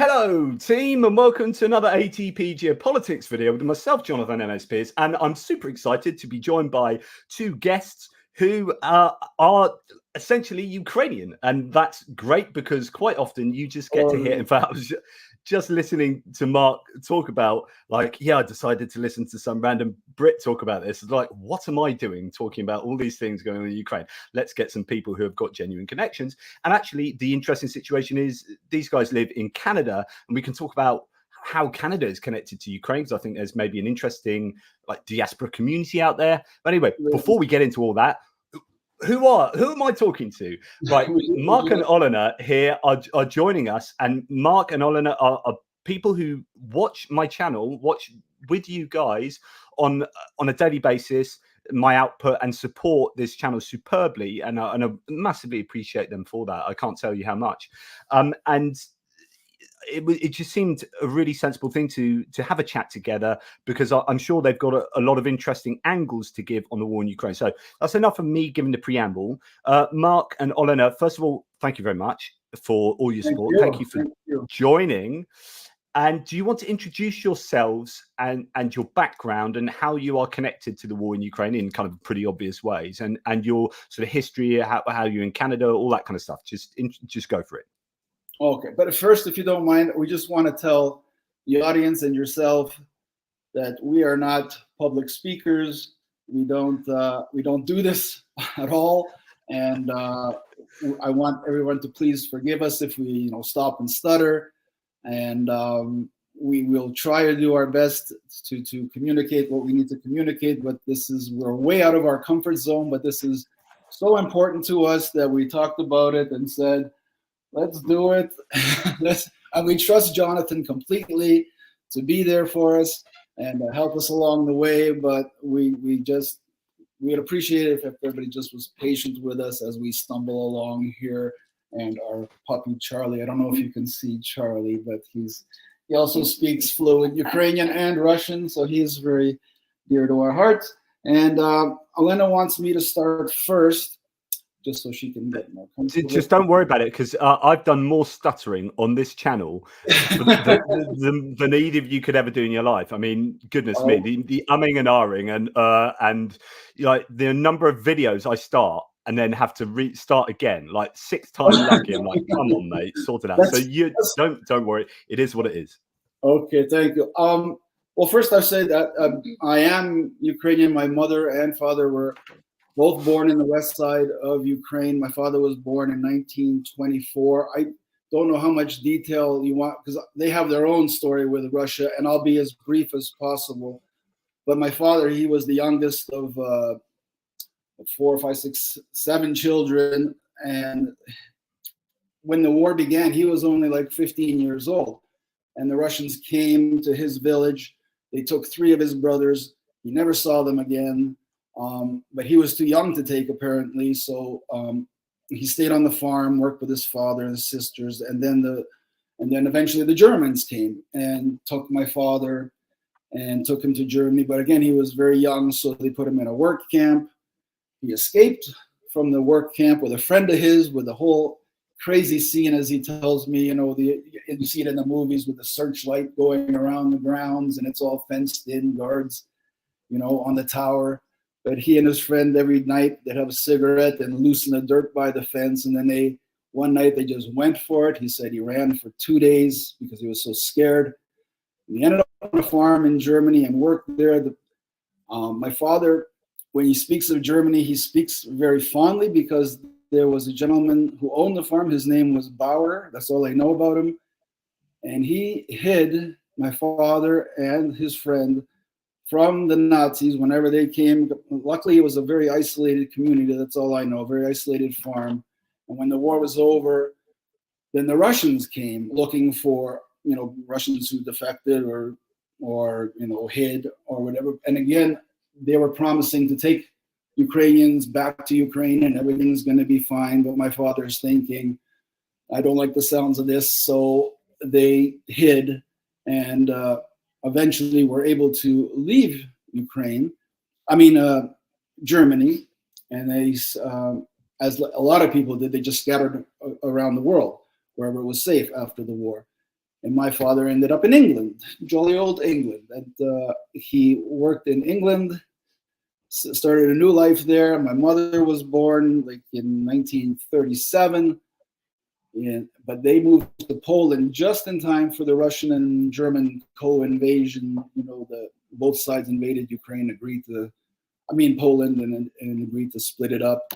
Hello, team, and welcome to another ATP Geopolitics video with myself, Jonathan M.S. Pierce, and I'm super excited to be joined by two guests who are essentially Ukrainian, and that's great because quite often you just get to hear. In fact, I was just listening to Mark talk about, like, yeah, I decided to listen to some random Brit talk about this. It's like, what am I doing talking about all these things going on in Ukraine? Let's get some people who have got genuine connections. And actually, the interesting situation is these guys live in Canada, and we can talk about how Canada is connected to Ukraine, because I think there's maybe an interesting like diaspora community out there. But anyway, before we get into all that, who am I talking to? Right, Mark and Olena here are joining us, and Mark and Olena are people who watch my channel, watch with you guys on a daily basis, my output, and support this channel superbly, and I massively appreciate them for that. I can't tell you how much. And it just seemed a really sensible thing to have a chat together, because I'm sure they've got a lot of interesting angles to give on the war in Ukraine. So that's enough of me giving the preamble. Mark and Olena, first of all, thank you very much for all your support. Thank you for joining. And do you want to introduce yourselves and your background and how you are connected to the war in Ukraine in kind of pretty obvious ways, and your sort of history, how you're in Canada, all that kind of stuff? Just go for it. Okay, but first, if you don't mind, we just want to tell the audience and yourself that we are not public speakers. We don't do this at all, and I want everyone to please forgive us if we stop and stutter, and we will try to do our best to communicate what we need to communicate. But we're way out of our comfort zone. But this is so important to us that we talked about it and said, let's do it. And we trust Jonathan completely to be there for us and help us along the way. But we'd appreciate it if everybody just was patient with us as we stumble along here. And our puppy Charlie, I don't know if you can see Charlie, but he also speaks fluent Ukrainian and Russian, so he is very dear to our hearts. And Olena wants me to start first, just so she can get more comfortable. Just don't worry about it, because I've done more stuttering on this channel than either of you could ever do in your life. I mean, goodness me, the umming and ahhing and like the number of videos I start and then have to restart again, like 6 times lucky. I'm like, come on, mate, sort it out. So you don't worry. It is what it is. Okay, thank you. Well, first I say that I am Ukrainian. My mother and father were both born in the west side of Ukraine. My father was born in 1924. I don't know how much detail you want, because they have their own story with Russia, and I'll be as brief as possible. But my father, he was the youngest of 4, 5, 6, 7 children. And when the war began, he was only like 15 years old. And the Russians came to his village. They took 3 of his brothers. He never saw them again. But he was too young to take, apparently. So he stayed on the farm, worked with his father and his sisters, and then eventually the Germans came and took my father and took him to Germany. But again, he was very young, so they put him in a work camp. He escaped from the work camp with a friend of his, with the whole crazy scene, as he tells me. You see it in the movies with the searchlight going around the grounds, and it's all fenced in, guards, on the tower. But he and his friend, every night, they'd have a cigarette and loosen the dirt by the fence. And then one night they just went for it. He said he ran for 2 days because he was so scared. And he ended up on a farm in Germany and worked there. My father, when he speaks of Germany, he speaks very fondly, because there was a gentleman who owned the farm. His name was Bauer. That's all I know about him. And he hid my father and his friend from the Nazis whenever they came. Luckily, it was a very isolated community. That's all I know, a very isolated farm. And when the war was over, then the Russians came looking for, Russians who defected or hid or whatever. And again, they were promising to take Ukrainians back to Ukraine and everything's going to be fine. But my father's thinking, I don't like the sounds of this. So they hid and eventually were able to leave Germany, and they, as a lot of people did, they just scattered around the world wherever it was safe after the war. And my father ended up in England, jolly old England. And he worked in England, started a new life there. My mother was born like in 1937, but they moved to Poland just in time for the Russian and German co-invasion. You know, both sides invaded Ukraine, Poland, and agreed to split it up.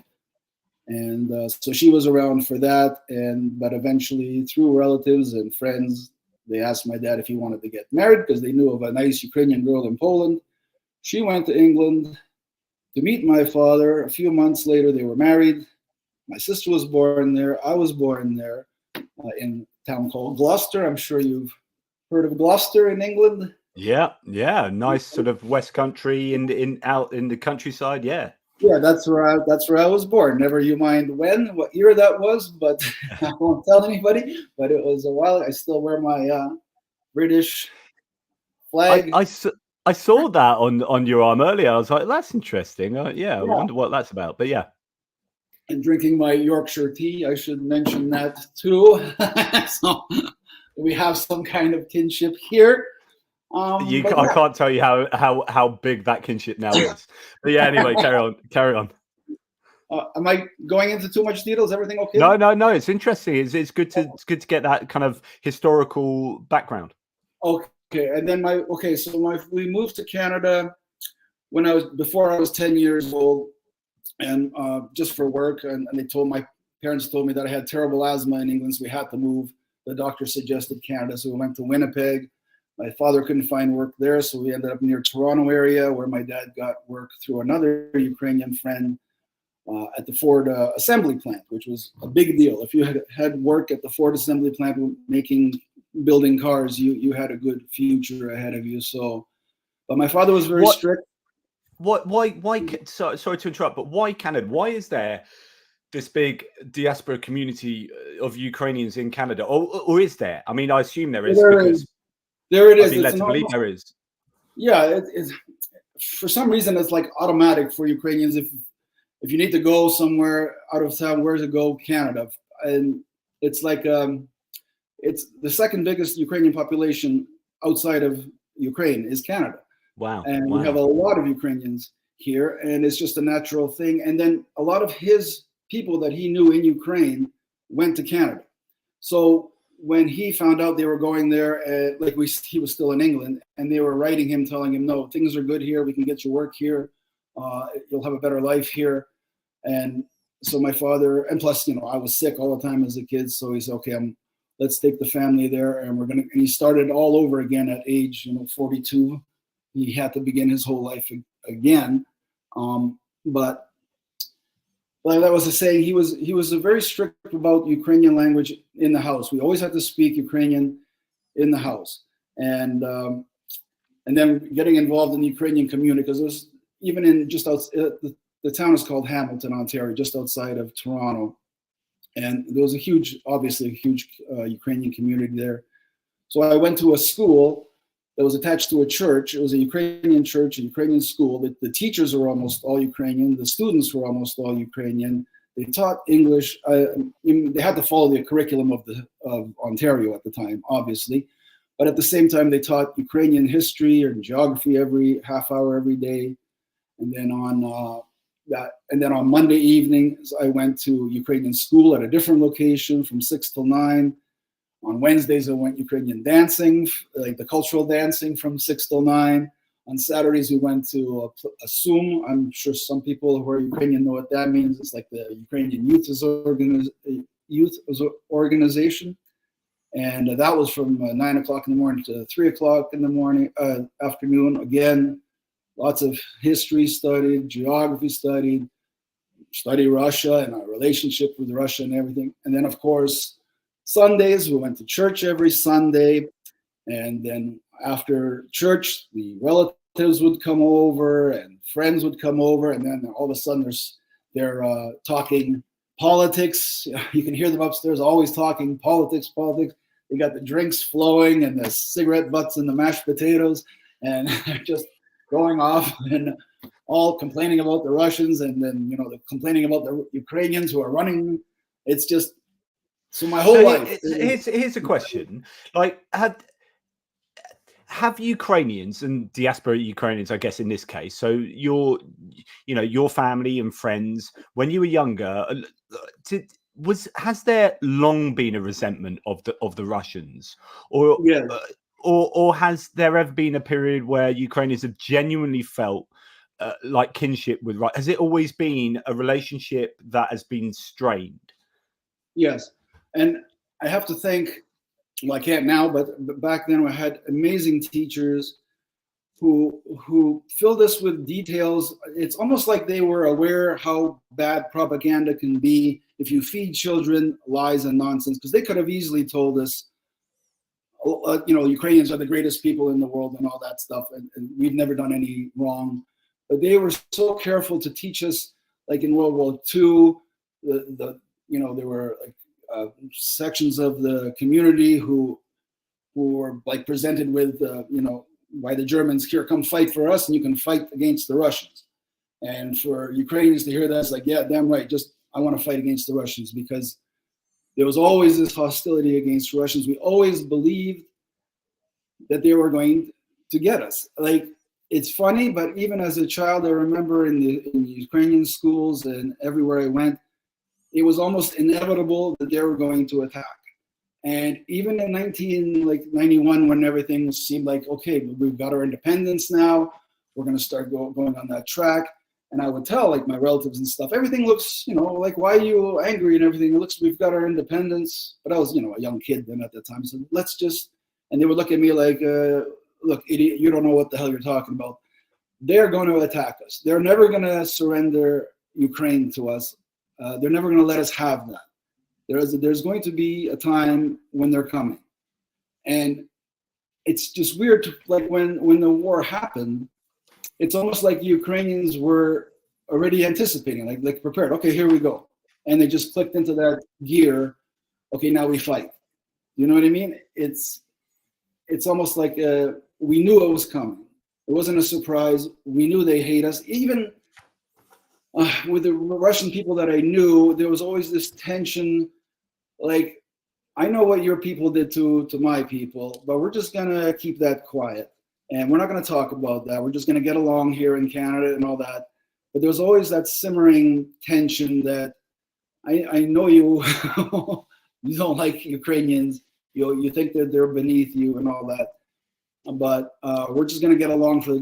And so she was around for that. But eventually, through relatives and friends, they asked my dad if he wanted to get married because they knew of a nice Ukrainian girl in Poland. She went to England to meet my father. A few months later, they were married. My sister was born there. I was born there in a town called Gloucester. I'm sure you've heard of Gloucester in England. Yeah, nice sort of West Country out in the countryside. Yeah, that's where I was born. Never you mind what year that was, but I won't tell anybody. But it was a while. I still wear my British flag. I saw that on your arm earlier. I was like, that's interesting. I wonder what that's about. But yeah. And drinking my Yorkshire tea, I should mention that too. So we have some kind of kinship here. I can't tell you how big that kinship now is. But yeah, anyway, carry on. Am I going into too much detail? Is everything okay? No. It's interesting. It's good to get that kind of historical background. Okay, and then we moved to Canada before I was 10 years old, and just for work. And my parents told me that I had terrible asthma in England, so we had to move. The doctor suggested Canada, so we went to Winnipeg. My father couldn't find work there, so we ended up near Toronto area, where my dad got work through another Ukrainian friend at the Ford assembly plant, which was a big deal. If you had work at the Ford assembly plant building cars, you had a good future ahead of you. So, but my father was very strict. Why? Sorry to interrupt, but why Canada? Why is there this big diaspora community of Ukrainians in Canada, or is there? I mean, I assume there is because. There it is. I'd be led to believe there is. Yeah, it's for some reason it's like automatic for Ukrainians. If you need to go somewhere out of town, where to go? Canada, and it's like it's the second biggest Ukrainian population outside of Ukraine is Canada. Wow! And we have a lot of Ukrainians here, and it's just a natural thing. And then a lot of his people that he knew in Ukraine went to Canada. So when he found out they were going there, he was still in England, and they were writing him, telling him, no, things are good here. We can get you work here. You'll have a better life here. And so my father, and plus, I was sick all the time as a kid. So he said, okay, let's take the family there. And he started all over again at age, 42. He had to begin his whole life again. But like I was saying, he was very strict about Ukrainian language in the house. We always had to speak Ukrainian in the house, and then getting involved in the Ukrainian community, because it was even in just outside the town is called Hamilton, Ontario, just outside of Toronto, and there was obviously a huge Ukrainian community there. So I went to a school that was attached to a church. It was a Ukrainian church, a Ukrainian school. The teachers were almost all Ukrainian. The students were almost all Ukrainian. They taught English. They had to follow the curriculum of Ontario at the time, obviously. But at the same time, they taught Ukrainian history and geography every half hour every day. And then on Monday evenings, I went to Ukrainian school at a different location from 6 till 9. On Wednesdays, I went Ukrainian dancing, like the cultural dancing from 6 till 9. On Saturdays, we went to a SUM. I'm sure some people who are Ukrainian know what that means. It's like the Ukrainian Youth Organization. And that was from 9 o'clock in the morning to 3 o'clock in the afternoon. Again, lots of history studied, geography studied, study Russia and our relationship with Russia and everything. And then, of course, Sundays, we went to church every Sunday. And then after church, the relatives would come over and friends would come over. And then all of a sudden they're talking politics. You can hear them upstairs always talking politics. They got the drinks flowing and the cigarette butts and the mashed potatoes. And they're just going off and all complaining about the Russians and then, complaining about the Ukrainians who are running. It's just So my whole life. Here's a question: like, have Ukrainians and diaspora Ukrainians, I guess in this case, so your family and friends, when you were younger, has there long been a resentment of the Russians, or Yeah. or has there ever been a period where Ukrainians have genuinely felt like kinship with Russia? Has it always been a relationship that has been strained? Yes, and I have to thank. Well, I can't now, but back then I had amazing teachers who filled us with details. It's almost like they were aware how bad propaganda can be if you feed children lies and nonsense, because they could have easily told us, Ukrainians are the greatest people in the world and all that stuff, and we've never done any wrong. But they were so careful to teach us, like in World War II, there were like sections of the community who were like presented with, by the Germans, here, come fight for us, and you can fight against the Russians. And for Ukrainians to hear that, it's like, yeah, damn right, I want to fight against the Russians, because there was always this hostility against Russians. We always believed that they were going to get us. Like, it's funny, but even as a child, I remember in the Ukrainian schools and everywhere I went, it was almost inevitable that they were going to attack. And even in 1991, when everything seemed like, okay, we've got our independence now, we're going to start going on that track. And I would tell like my relatives and stuff, everything looks, like, why are you angry and everything? It looks, we've got our independence. But I was, a young kid then at that time. So let's just, and they would look at me like, look, idiot, you don't know what the hell you're talking about. They're going to attack us. They're never going to surrender Ukraine to us. They're never going to let us have that. There's going to be a time when they're coming. And it's just weird to, like, when the war happened, it's almost like the Ukrainians were already anticipating, like prepared. Okay, here we go. And they just clicked into that gear. Okay, now we fight. You know what I mean? It's almost like we knew it was coming. It wasn't a surprise. We knew they hate us. Even with the Russian people that I knew, there was always this tension. Like, I know what your people did to my people, but we're just going to keep that quiet. And we're not going to talk about that. We're just going to get along here in Canada and all that. But there's always that simmering tension that I know you you don't like Ukrainians. You think that they're beneath you and all that. But we're just going to get along for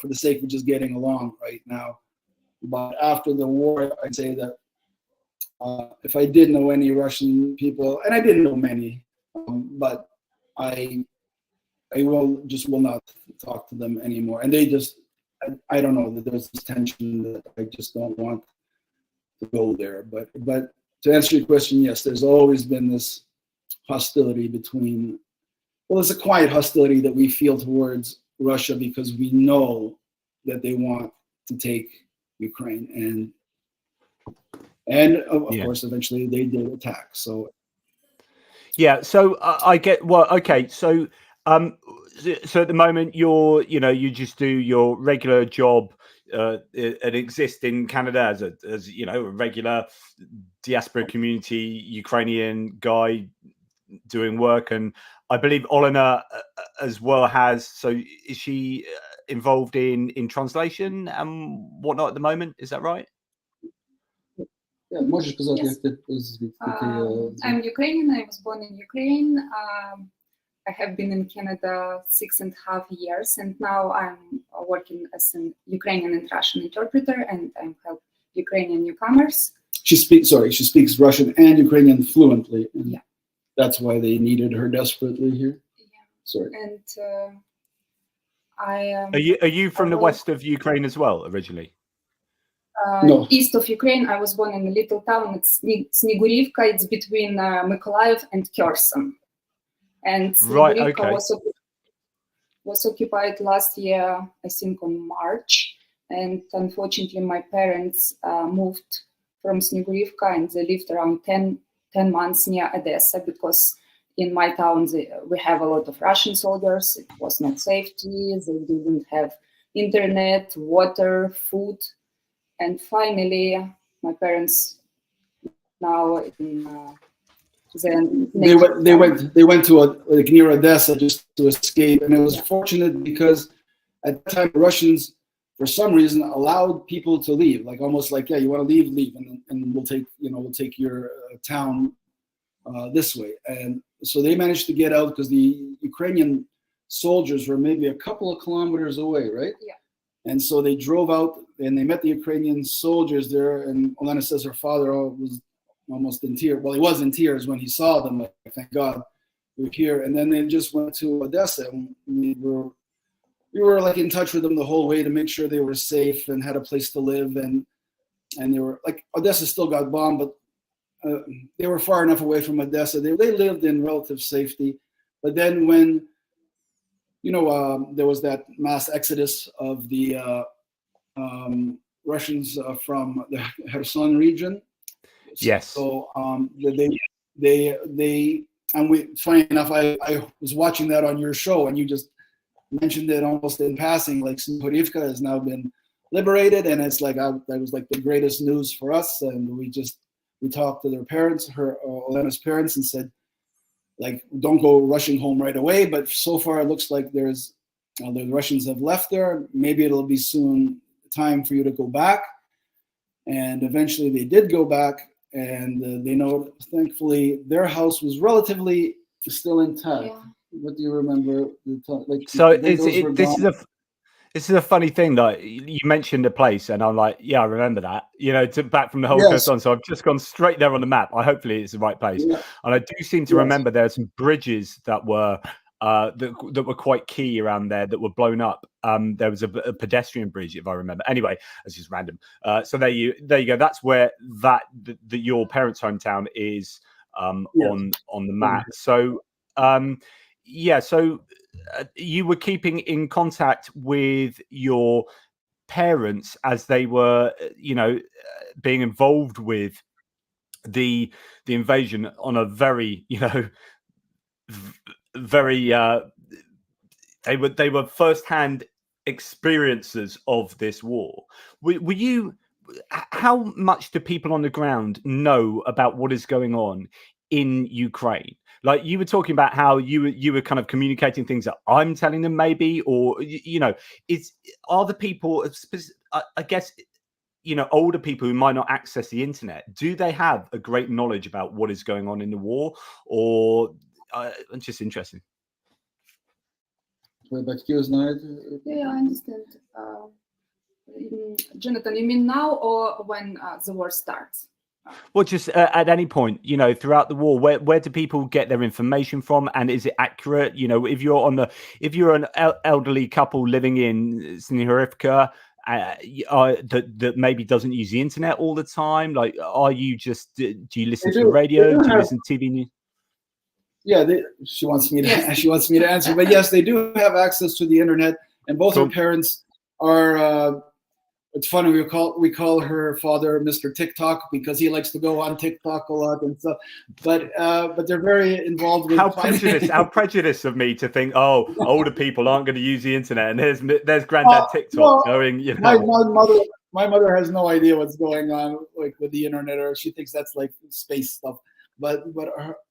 the sake of just getting along right now. But after the war, I'd say that if I did know any Russian people, and I didn't know many, but I will not talk to them anymore. And they just, I don't know, that there's this tension that I just don't want to go there. But to answer your question, yes, there's always been this hostility between, well, it's a quiet hostility that we feel towards Russia because we know that they want to take Ukraine, and of course, eventually they did attack. So yeah, so I get, well, okay, so so at the moment you just do your regular job and exist in Canada as a regular diaspora community Ukrainian guy doing work, and I believe Olena as well has. So is she involved in translation and whatnot at the moment? Is that right? Yeah, можешь сказать, Yes. I'm Ukrainian. I was born in Ukraine. I have been in Canada 6.5 years, and now I'm working as an Ukrainian and Russian interpreter, and I help Ukrainian newcomers. She speaks Russian and Ukrainian fluently. And yeah. That's why they needed her desperately here. Yeah. Sorry. And Are you from the west of Ukraine as well, originally? No. East of Ukraine. I was born in a little town. It's Snegurivka. It's between Mykolaiv and Kherson. And Snegurivka was occupied last year, I think, on March. And unfortunately, my parents moved from Snegurivka, and they lived around 10 months near Odessa, because in my town we have a lot of Russian soldiers. It was not safety. They didn't have internet, water, food. And finally, my parents now in They went to like near Odessa just to escape, and it was fortunate because at the time the Russians, for some reason, allowed people to leave, like almost like, yeah, you want to leave, and we'll take your town this way. And so they managed to get out because the Ukrainian soldiers were maybe a couple of kilometers away, right? Yeah. And so they drove out and they met the Ukrainian soldiers there. And Olena says her father was almost in tears. Well, he was in tears when he saw them. Like, thank God we're here. And then they just went to Odessa. And we were like in touch with them the whole way to make sure they were safe and had a place to live. And they were like, Odessa still got bombed, but they were far enough away from Odessa. They lived in relative safety. But then when, there was that mass exodus of the Russians from the Kherson region. Yes. So funny enough, I was watching that on your show, and you just mentioned it almost in passing, like Snigurivka has now been liberated, and it's like that was like the greatest news for us. And we talked to their parents, Olena's parents, and said, like, don't go rushing home right away. But so far, it looks like the Russians have left there. Maybe it'll be soon time for you to go back. And eventually, they did go back, and they know, thankfully, their house was relatively still intact. Yeah. What do you remember? This is a funny thing that you mentioned a place, and I'm like, yeah, I remember that. Back from the whole Kherson. So I've just gone straight there on the map. Hopefully, it's the right place. Yeah. And I do seem to remember there are some bridges that were that were quite key around there that were blown up. There was a pedestrian bridge, if I remember. Anyway, it's just random. So there you go. That's where your parents' hometown is on the map. So so you were keeping in contact with your parents as they were, being involved with the invasion on a very, very they were first-hand experiencers of this war. Were you? How much do people on the ground know about what is going on in Ukraine? Like, you were talking about how you were kind of communicating things that I'm telling them, maybe, or are the people, I guess, older people who might not access the internet, do they have a great knowledge about what is going on in the war, or it's just interesting? Yeah, I understand. Jonathan, you mean now or when the war starts? Well, just at any point, throughout the war, where do people get their information from, and is it accurate? If you're an elderly couple living in Snigurivka that maybe doesn't use the internet all the time, like, are you just do you listen to radio? Do you listen to TV news? Yeah, she wants me to answer, but yes, they do have access to the internet, and both her parents are. It's funny, we call her father Mr. TikTok because he likes to go on TikTok a lot and stuff. But they're very involved with how prejudiced of me to think, older people aren't going to use the internet, and there's Granddad TikTok going. My mother has no idea what's going on, like, with the internet, or she thinks that's like space stuff. But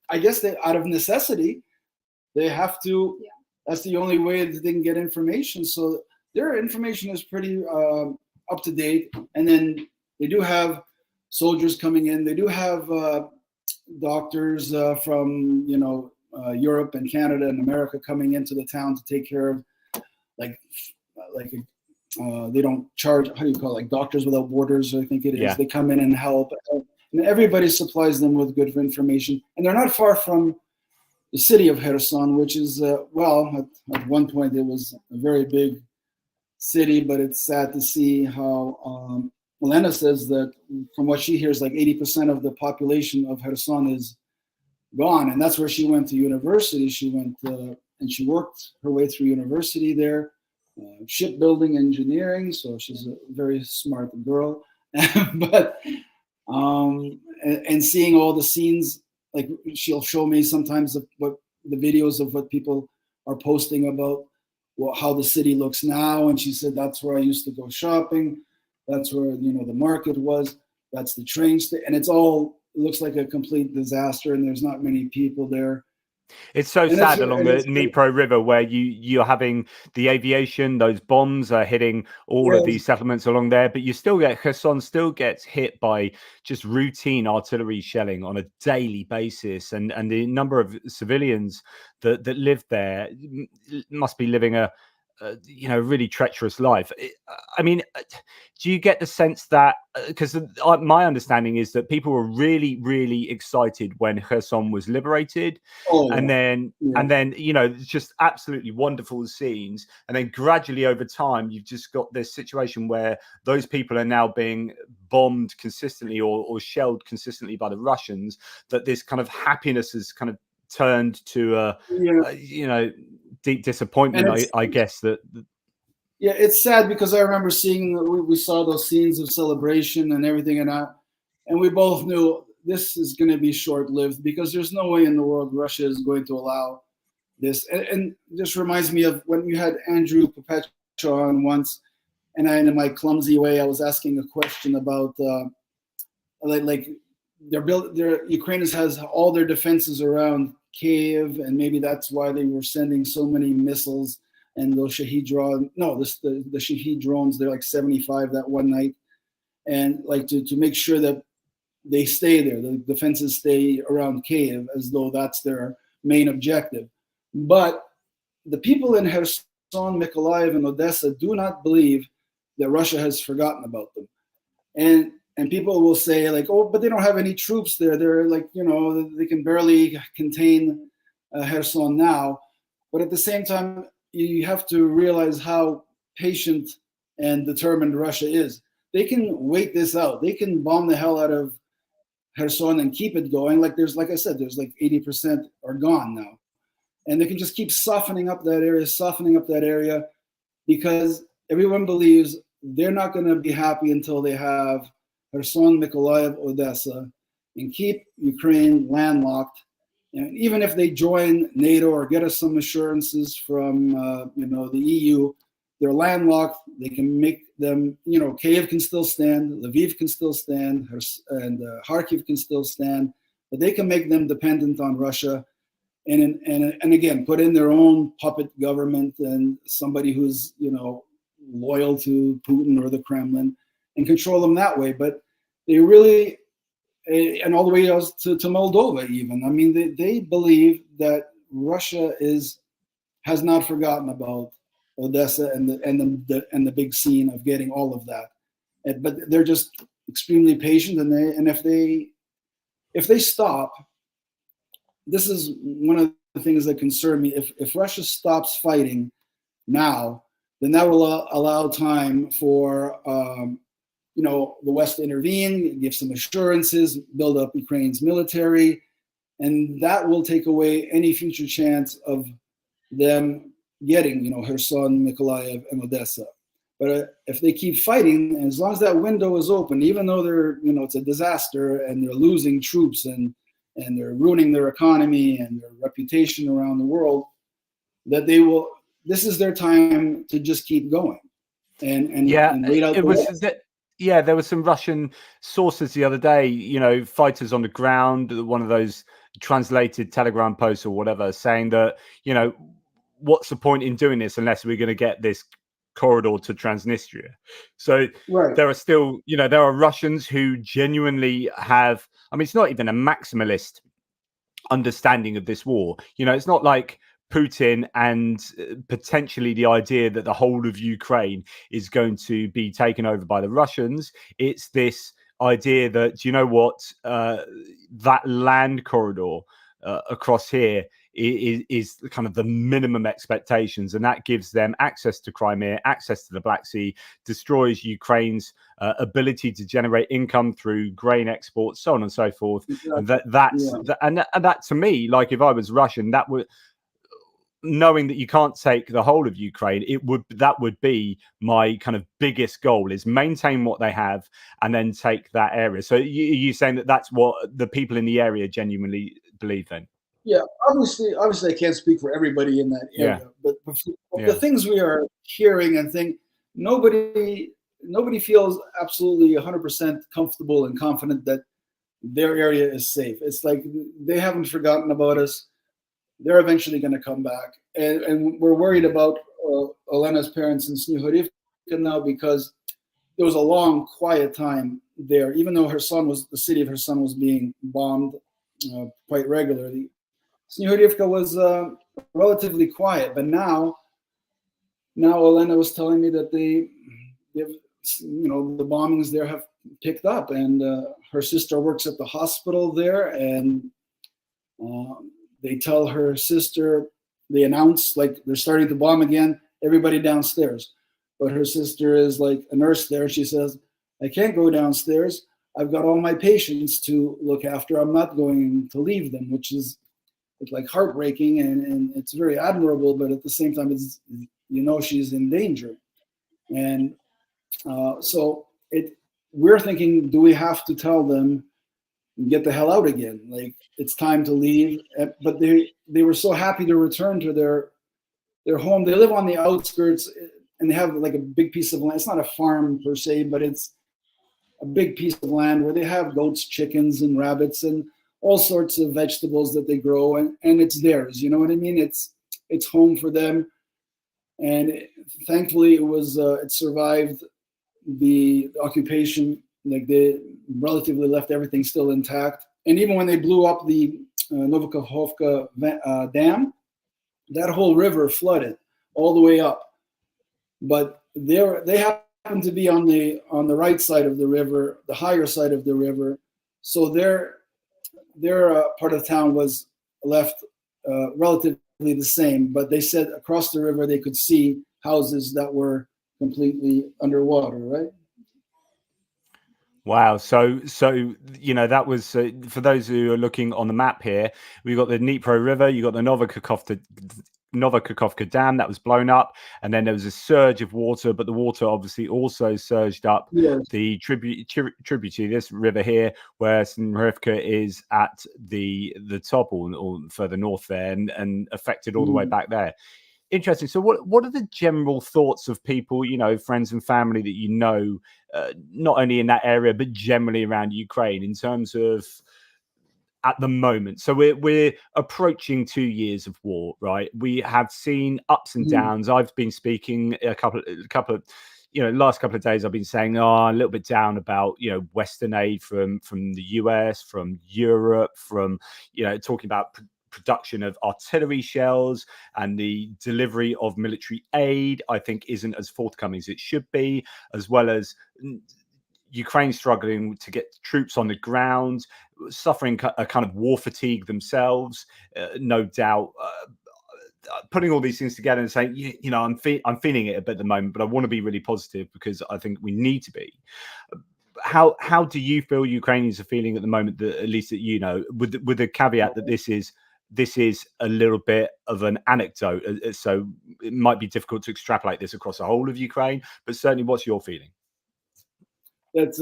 I guess they, out of necessity, they have to. Yeah. That's the only way that they can get information. So their information is pretty up to date. And then they do have soldiers coming in. They do have doctors from Europe and Canada and America coming into the town to take care of they don't charge, how do you call it, like Doctors Without Borders, I think it is. Yeah. They come in and help, and everybody supplies them with good information. And they're not far from the city of Kherson, which is at one point it was a very big city, but it's sad to see how Olena says that from what she hears, like 80% of the population of Kherson is gone, and that's where she went to university. She went and she worked her way through university there, shipbuilding engineering. So she's a very smart girl, but and seeing all the scenes, like she'll show me sometimes what the videos of what people are posting about how the city looks now, and she said that's where I used to go shopping. That's where the market was. That's the train station, and it's all looks like a complete disaster, and there's not many people there. It's so sad along the Dnipro River, where you're having the aviation, those bombs are hitting all of these settlements along there, but you still get Kherson still gets hit by just routine artillery shelling on a daily basis, and the number of civilians that live there must be living a really treacherous life. I mean, do you get the sense that, because my understanding is that people were really, really excited when Kherson was liberated, and then just absolutely wonderful scenes, and then gradually over time you've just got this situation where those people are now being bombed consistently or shelled consistently by the Russians, that this kind of happiness has kind of turned to deep disappointment. I guess that. Yeah, it's sad, because I remember seeing, we saw those scenes of celebration and everything, and we both knew this is going to be short-lived, because there's no way in the world Russia is going to allow this. And this reminds me of when you had Andrew Papecha on once, and in my clumsy way, I was asking a question about Ukrainians has all their defenses around Kiev, and maybe that's why they were sending so many missiles and those Shahed drones. No, the Shahed drones, they're like 75 that one night, and like to make sure that they stay there, the defenses stay around Kiev, as though that's their main objective. But the people in Kherson, Mykolaiv, and Odessa do not believe that Russia has forgotten about them. And people will say, like, oh, but they don't have any troops there. They're like, they can barely contain Kherson now. But at the same time, you have to realize how patient and determined Russia is. They can wait this out. They can bomb the hell out of Kherson and keep it going. Like I said, there's like 80% are gone now. And they can just keep softening up that area, because everyone believes they're not going to be happy until they have Kherson, Mykolaiv, Odessa, and keep Ukraine landlocked. And even if they join NATO or get us some assurances from the EU, they're landlocked. They can make them, Kiev can still stand, Lviv can still stand, and Kharkiv can still stand, but they can make them dependent on Russia, and again put in their own puppet government and somebody who's loyal to Putin or the Kremlin, and control them that way. But they really, and all the way to Moldova even. I mean, they believe that Russia has not forgotten about Odessa and the big scene of getting all of that. But they're just extremely patient, and if they stop, this is one of the things that concern me. If Russia stops fighting now, then that will allow time for the West to intervene, give some assurances, build up Ukraine's military, and that will take away any future chance of them getting, Kherson, Mykolaiv, and Odessa. But if they keep fighting, and as long as that window is open, even though they're, it's a disaster and they're losing troops and they're ruining their economy and their reputation around the world, that this is their time to just keep going and wait out the war. Yeah, there were some Russian sources the other day, fighters on the ground, one of those translated Telegram posts or whatever, saying that, what's the point in doing this unless we're going to get this corridor to Transnistria? So there are still, there are Russians who genuinely have, it's not even a maximalist understanding of this war. It's not like Putin and potentially the idea that the whole of Ukraine is going to be taken over by the Russians. It's this idea that, that land corridor across here is kind of the minimum expectations, and that gives them access to Crimea, access to the Black Sea, destroys Ukraine's ability to generate income through grain exports, so on and so forth. Exactly. And that to me, like if I was Russian, that would, knowing that you can't take the whole of Ukraine, that would be my kind of biggest goal, is maintain what they have and then take that area. So you're saying that that's what the people in the area genuinely believe then? Yeah, obviously I can't speak for everybody in that area, but the things we are hearing and think, nobody feels absolutely 100% comfortable and confident that their area is safe. It's like they haven't forgotten about us. They're eventually going to come back. And we're worried about Olena's parents in Snihurivka now, because there was a long, quiet time there, even though the city of her son was being bombed quite regularly. Snihurivka was relatively quiet, but now Olena was telling me that the bombings there have picked up, and her sister works at the hospital there, and they tell her sister, they announce like they're starting to bomb again, everybody downstairs. But her sister is like a nurse there. She says, I can't go downstairs. I've got all my patients to look after. I'm not going to leave them, which is like heartbreaking, and it's very admirable, but at the same time, it's, she's in danger. And so we're thinking, do we have to tell them, get the hell out again? Like, it's time to leave. But they were so happy to return to their home. They live on the outskirts, and they have like a big piece of land. It's not a farm per se, but it's a big piece of land where they have goats, chickens, and rabbits, and all sorts of vegetables that they grow, and it's theirs. You know what I mean? It's home for them. And thankfully, it survived the occupation. Like, they relatively left everything still intact. And even when they blew up the Novokakhovka dam, that whole river flooded all the way up. But they happen to be on the right side of the river, the higher side of the river. So their part of town was left relatively the same. But they said across the river they could see houses that were completely underwater, right? Wow. So that was for those who are looking on the map here. We've got the Dnipro River. You got the Novokakhovka Dam that was blown up, and then there was a surge of water. But the water obviously also surged up the tributary, this river here, where Snihurivka is at the top or further north there, and affected all the way back there. Interesting. So what are the general thoughts of people, friends and family that not only in that area, but generally around Ukraine in terms of at the moment? So we're approaching 2 years of war, right? We have seen ups and downs. I've been speaking last couple of days, I've been saying, a little bit down about, Western aid from the US, from Europe, from, talking about production of artillery shells, and the delivery of military aid, I think, isn't as forthcoming as it should be, as well as Ukraine struggling to get troops on the ground, suffering a kind of war fatigue themselves, no doubt. Putting all these things together and saying, I'm feeling it a bit at the moment, but I want to be really positive because I think we need to be. How do you feel Ukrainians are feeling at the moment? That at least with the caveat that this is a little bit of an anecdote, so it might be difficult to extrapolate this across the whole of Ukraine. But certainly, what's your feeling? This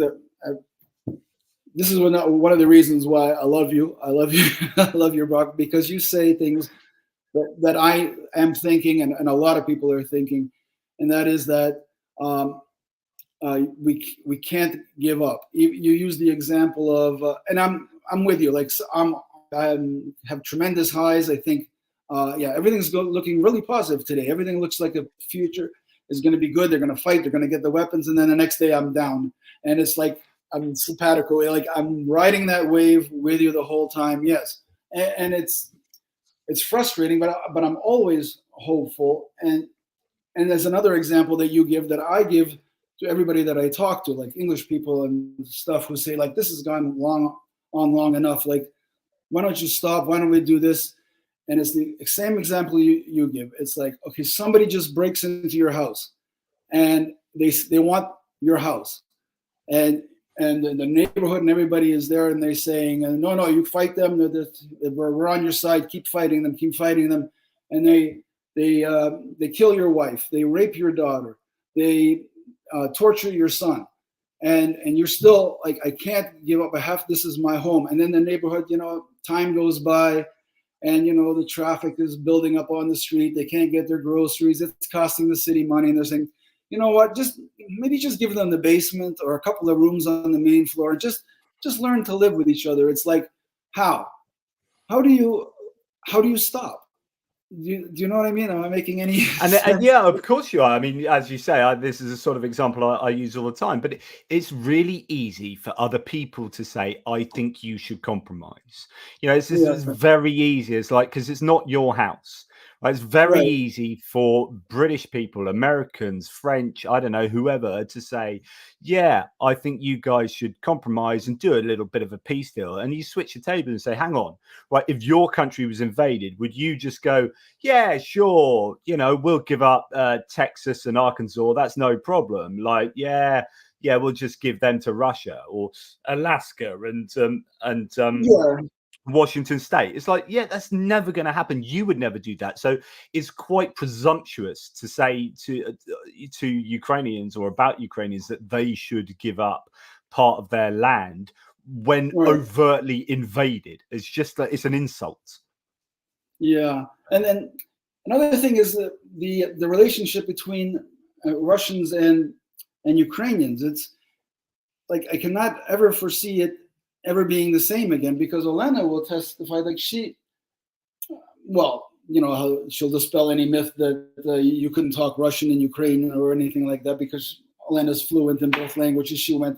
is one of the reasons why I love you. I love you. I love you, Brock, because you say things that I am thinking, and a lot of people are thinking, and that is that we can't give up. You use the example of, and I'm with you. Like, I have tremendous highs. I think, everything's looking really positive today. Everything looks like the future is going to be good. They're going to fight. They're going to get the weapons, and then the next day I'm down, and it's like I'm simpatico. Like, I'm riding that wave with you the whole time. Yes, and it's frustrating, but I'm always hopeful. And there's another example that you give that I give to everybody that I talk to, like English people and stuff, who say, like, this has gone long enough. Like, why don't you stop? Why don't we do this? And it's the same example you give. It's like, okay, somebody just breaks into your house, and they want your house, and the neighborhood and everybody is there, and they're saying, no, you fight them. We're on your side. Keep fighting them. And they kill your wife. They rape your daughter. They torture your son. And you're still like, I can't give up. This is my home. And then the neighborhood, time goes by, and the traffic is building up on the street. They can't get their groceries. It's costing the city money. And they're saying, you know what? Maybe just give them the basement or a couple of rooms on the main floor. Just just learn to live with each other. It's like, how do you stop? Do you know what I mean? Am I making any sense? And yeah, of course you are. I mean, as you say, this is a sort of example I use all the time, but it's really easy for other people to say, I think you should compromise. You know, it's very easy. It's like, because it's not your house. Right? It's very easy for British people, Americans, French, I don't know, whoever, to say, yeah, I think you guys should compromise and do a little bit of a peace deal. And you switch the table and say, hang on, right? If your country was invaded, would you just go, yeah, sure, you know, we'll give up Texas and Arkansas. That's no problem. Like, yeah, we'll just give them to Russia or Alaska and Washington State. It's like, yeah, that's never going to happen. You would never do that. So it's quite presumptuous to say to Ukrainians or about Ukrainians that they should give up part of their land when overtly invaded. It's just that it's an insult. Yeah, and then another thing is the relationship between Russians and Ukrainians. It's like I cannot ever foresee it ever being the same again, because Olena will testify, like well, you know, how she'll dispel any myth that you couldn't talk Russian in Ukraine or anything like that, because Olena's fluent in both languages. She went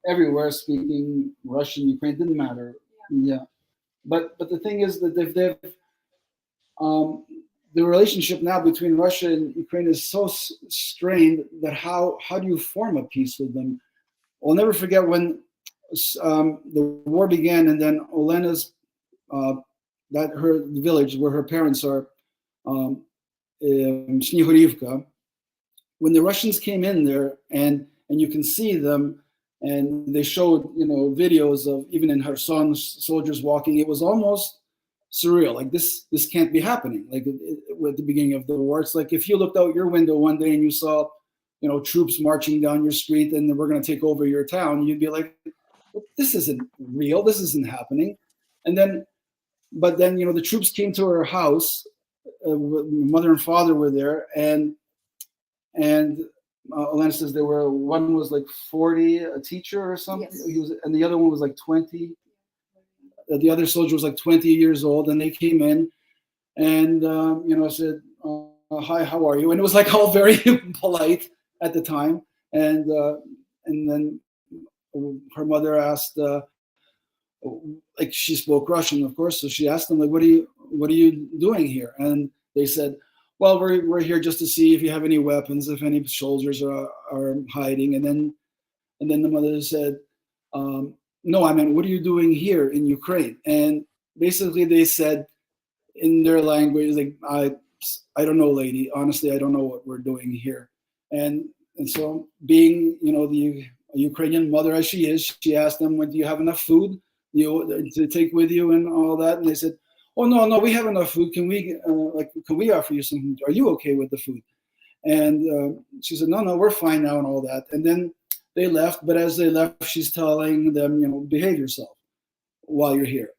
everywhere speaking Russian, Ukraine, didn't matter. Yeah. But the thing is that they've the relationship now between Russia and Ukraine is so strained that how do you form a peace with them? I'll never forget when the war began, and then Olena's the village where her parents are, Snihurivka, when the Russians came in there, and you can see them, and they showed, you know, videos of even in Kherson soldiers walking. It was almost surreal. Like this can't be happening. Like at the beginning of the war, it's like if you looked out your window one day and you saw, you know, troops marching down your street and we're going to take over your town, you'd be like, this isn't real. This isn't happening. But then, you know, the troops came to her house. Mother and father were there, and Olena says one was like 40, a teacher or something. Yes. And the other one was like 20. The other soldier was like 20 years old, and they came in, and you know, said, "Hi, how are you?" And it was like all very polite at the time, and then her mother asked, like she spoke Russian, of course, so she asked them, like, what are you doing here? And they said, well, we're here just to see if you have any weapons, if any soldiers are hiding. And then the mother said, no, I mean, what are you doing here in Ukraine? And basically they said in their language, like, I don't know, lady, honestly, I don't know what we're doing here. And so being, you know, the Ukrainian mother as she is, she asked them, do you have enough food to take with you and all that? And they said, oh, no, we have enough food. Can we offer you something? Are you okay with the food? And she said, no, we're fine now and all that. And then they left, but as they left, she's telling them, you know, behave yourself while you're here.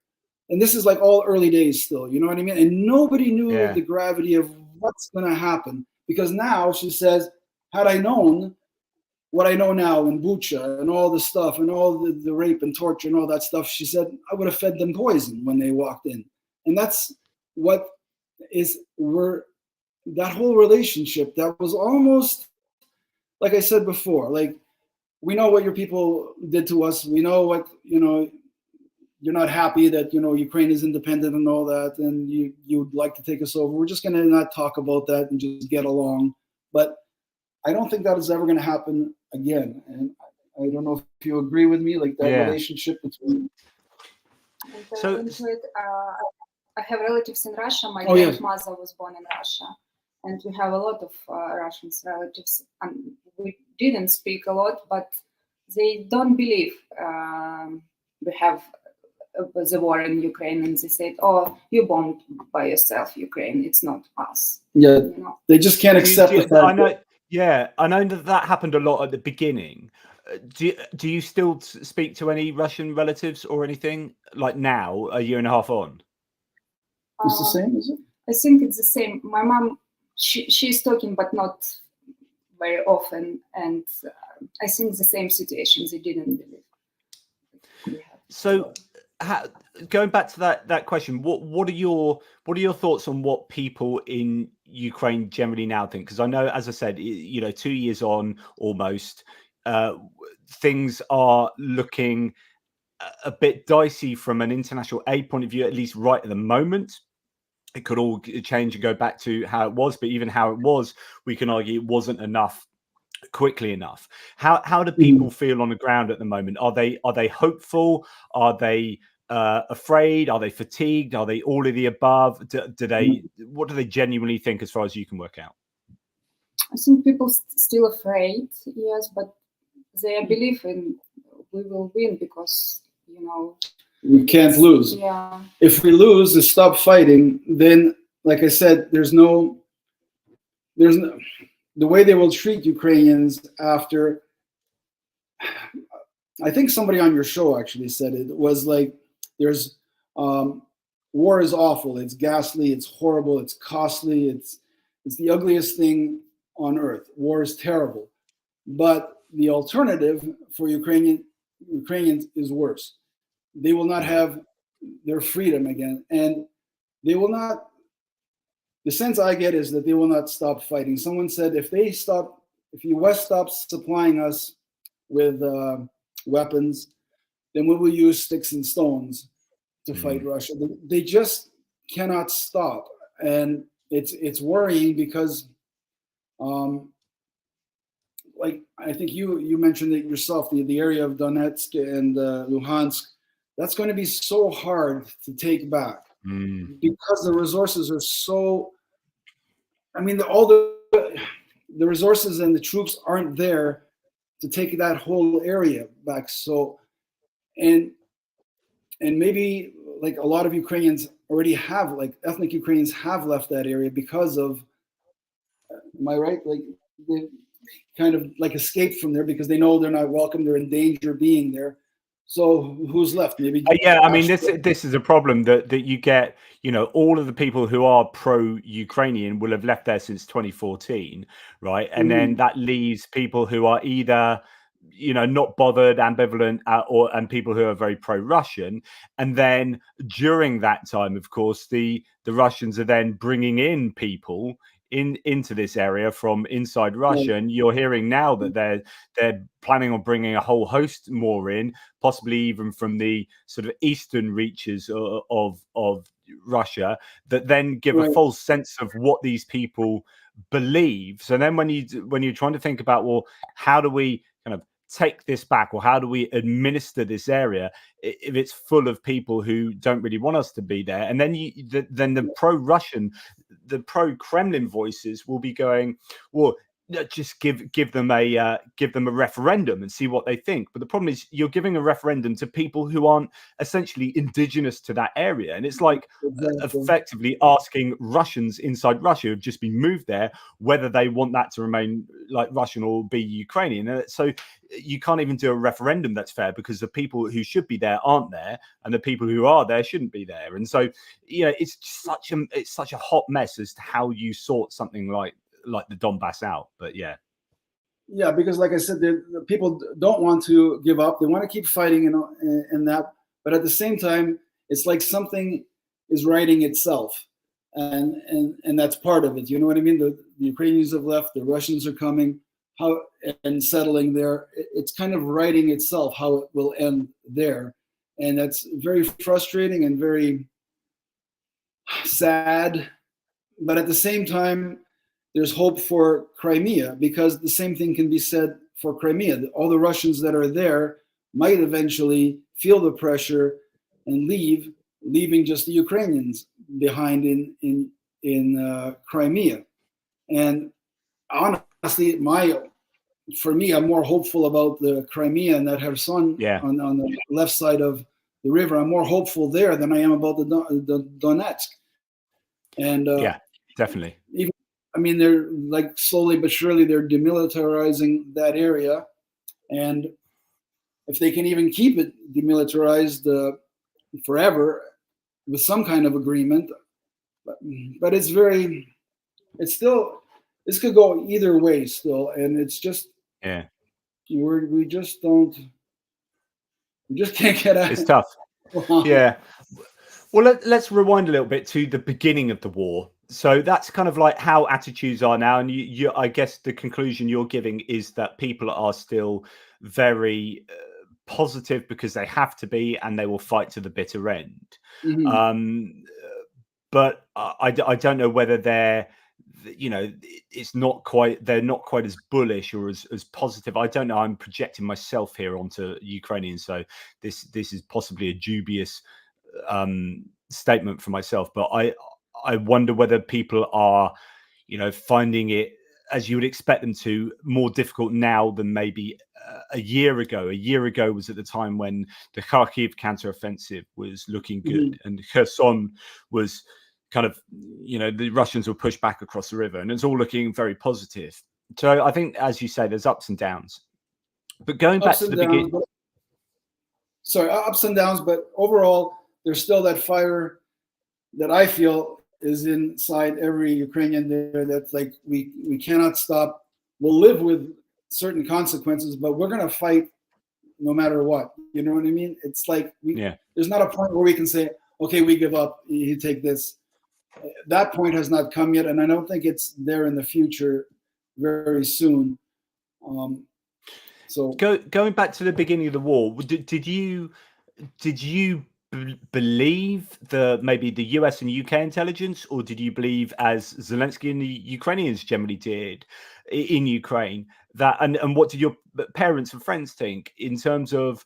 And this is like all early days still, you know what I mean? And nobody knew the gravity of what's going to happen, because now she says, had I known what I know now in Bucha and all the stuff and all the rape and torture and all that stuff, she said, I would have fed them poison when they walked in. And that's what that whole relationship that was almost, like I said before, like, we know what your people did to us. We know what, you know, you're not happy that, you know, Ukraine is independent and all that, and you'd like to take us over. We're just going to not talk about that and just get along. But I don't think that is ever going to happen again. And I don't know if you agree with me, like that relationship between. So I have relatives in Russia. My grandmother was born in Russia, and we have a lot of Russian relatives. And we didn't speak a lot, but they don't believe we have the war in Ukraine, and they said, "Oh, you bombed by yourself, Ukraine. It's not us." Yeah, you know? They just can't accept the fact. I know. Yeah, I know that happened a lot at the beginning. Do you still speak to any Russian relatives or anything, like now, a year and a half on? It's the same, is it? I think it's the same. My mom, she's talking, but not very often. And I think the same situation, they didn't believe. So, going back to that question, what are your thoughts on what people in Ukraine generally now think? Because I know, as I said, 2 years on almost, things are looking a bit dicey from an international aid point of view, at least right at the moment. It could all change and go back to how it was, but even how it was, we can argue it wasn't enough quickly enough. How do people feel on the ground at the moment? Are they hopeful? Are they afraid? Are they fatigued? Are they all of the above? What do they genuinely think, as far as you can work out? I think people still afraid, yes, but they believe in we will win because we can't lose. Yeah. If we lose and stop fighting, then, like I said, there's no the way they will treat Ukrainians after. I think somebody on your show actually said it was like, there's war is awful. It's ghastly. It's horrible. It's costly. It's the ugliest thing on earth. War is terrible, but the alternative for Ukrainians is worse. They will not have their freedom again, and they will not. The sense I get is that they will not stop fighting. Someone said if the West stops supplying us with weapons, then we will use sticks and stones to fight Russia. They just cannot stop, and it's worrying because, like I think you mentioned it yourself, the area of Donetsk and Luhansk, that's going to be so hard to take back because the resources are so. I mean, all the resources and the troops aren't there to take that whole area back. So, and maybe like a lot of Ukrainians already have, like ethnic Ukrainians have left that area because of, am I right? Like they kind of like escaped from there because they know they're not welcome. They're in danger being there. So who's left? Maybe. Yeah, I mean, this is a problem that you get. All of the people who are pro-Ukrainian will have left there since 2014, right? And then that leaves people who are either not bothered, ambivalent, and people who are very pro-Russian. And then during that time, of course, the Russians are then bringing in people into this area from inside Russia, and you're hearing now that they're planning on bringing a whole host more in, possibly even from the sort of eastern reaches of Russia, that then give a false sense of what these people believe. So then when you're trying to think about, well, how do we kind of take this back, or how do we administer this area if it's full of people who don't really want us to be there? And then the pro-Russian, the pro-Kremlin voices will be going, well, just give them a referendum and see what they think. But the problem is, you're giving a referendum to people who aren't essentially indigenous to that area, and it's like effectively asking Russians inside Russia who've just been moved there whether they want that to remain like Russian or be Ukrainian. And so you can't even do a referendum that's fair, because the people who should be there aren't there, and the people who are there shouldn't be there. And so it's such a hot mess as to how you sort something like the Donbass out. But yeah, because like I said, the people don't want to give up. They want to keep fighting in that, but at the same time, it's like something is righting itself, and that's part of it. You know what I mean? The Ukrainians have left, the Russians are coming, and settling there. It's kind of righting itself how it will end there, and that's very frustrating and very sad. But at the same time, there's hope for Crimea, because the same thing can be said for Crimea. All the Russians that are there might eventually feel the pressure and leaving just the Ukrainians behind in Crimea. And honestly, for me, I'm more hopeful about the Crimea and that Kherson on the left side of the river. I'm more hopeful there than I am about the Donetsk. And yeah, definitely. I mean, they're like slowly but surely they're demilitarizing that area, and if they can even keep it demilitarized forever with some kind of agreement, but it's still, this could go either way still, and it's just we just don't You just can't get out. It's tough. Yeah. Well, let's rewind a little bit to the beginning of the war. So that's kind of like how attitudes are now. And I guess the conclusion you're giving is that people are still very positive because they have to be, and they will fight to the bitter end. Mm-hmm. But I don't know whether they're, it's not quite, they're not quite as bullish or as positive. I don't know. I'm projecting myself here onto Ukrainians. So this is possibly a dubious statement for myself, but I wonder whether people are, finding it, as you would expect them to, more difficult now than maybe a year ago. A year ago was at the time when the Kharkiv counteroffensive was looking good, mm-hmm. and Kherson was kind of, the Russians were pushed back across the river, and it's all looking very positive. So I think, as you say, there's ups and downs. But going back to the beginning, ups and downs, but overall, there's still that fire that I feel is inside every Ukrainian there. That's like, we cannot stop. We'll live with certain consequences, but we're going to fight no matter what. You know what I mean? It's like, there's not a point where we can say, okay, we give up, you take this. That point has not come yet, and I don't think it's there in the future very soon. So going back to the beginning of the war, did you believe maybe the US and UK intelligence, or did you believe, as Zelensky and the Ukrainians generally did in Ukraine, that and what did your parents and friends think in terms of,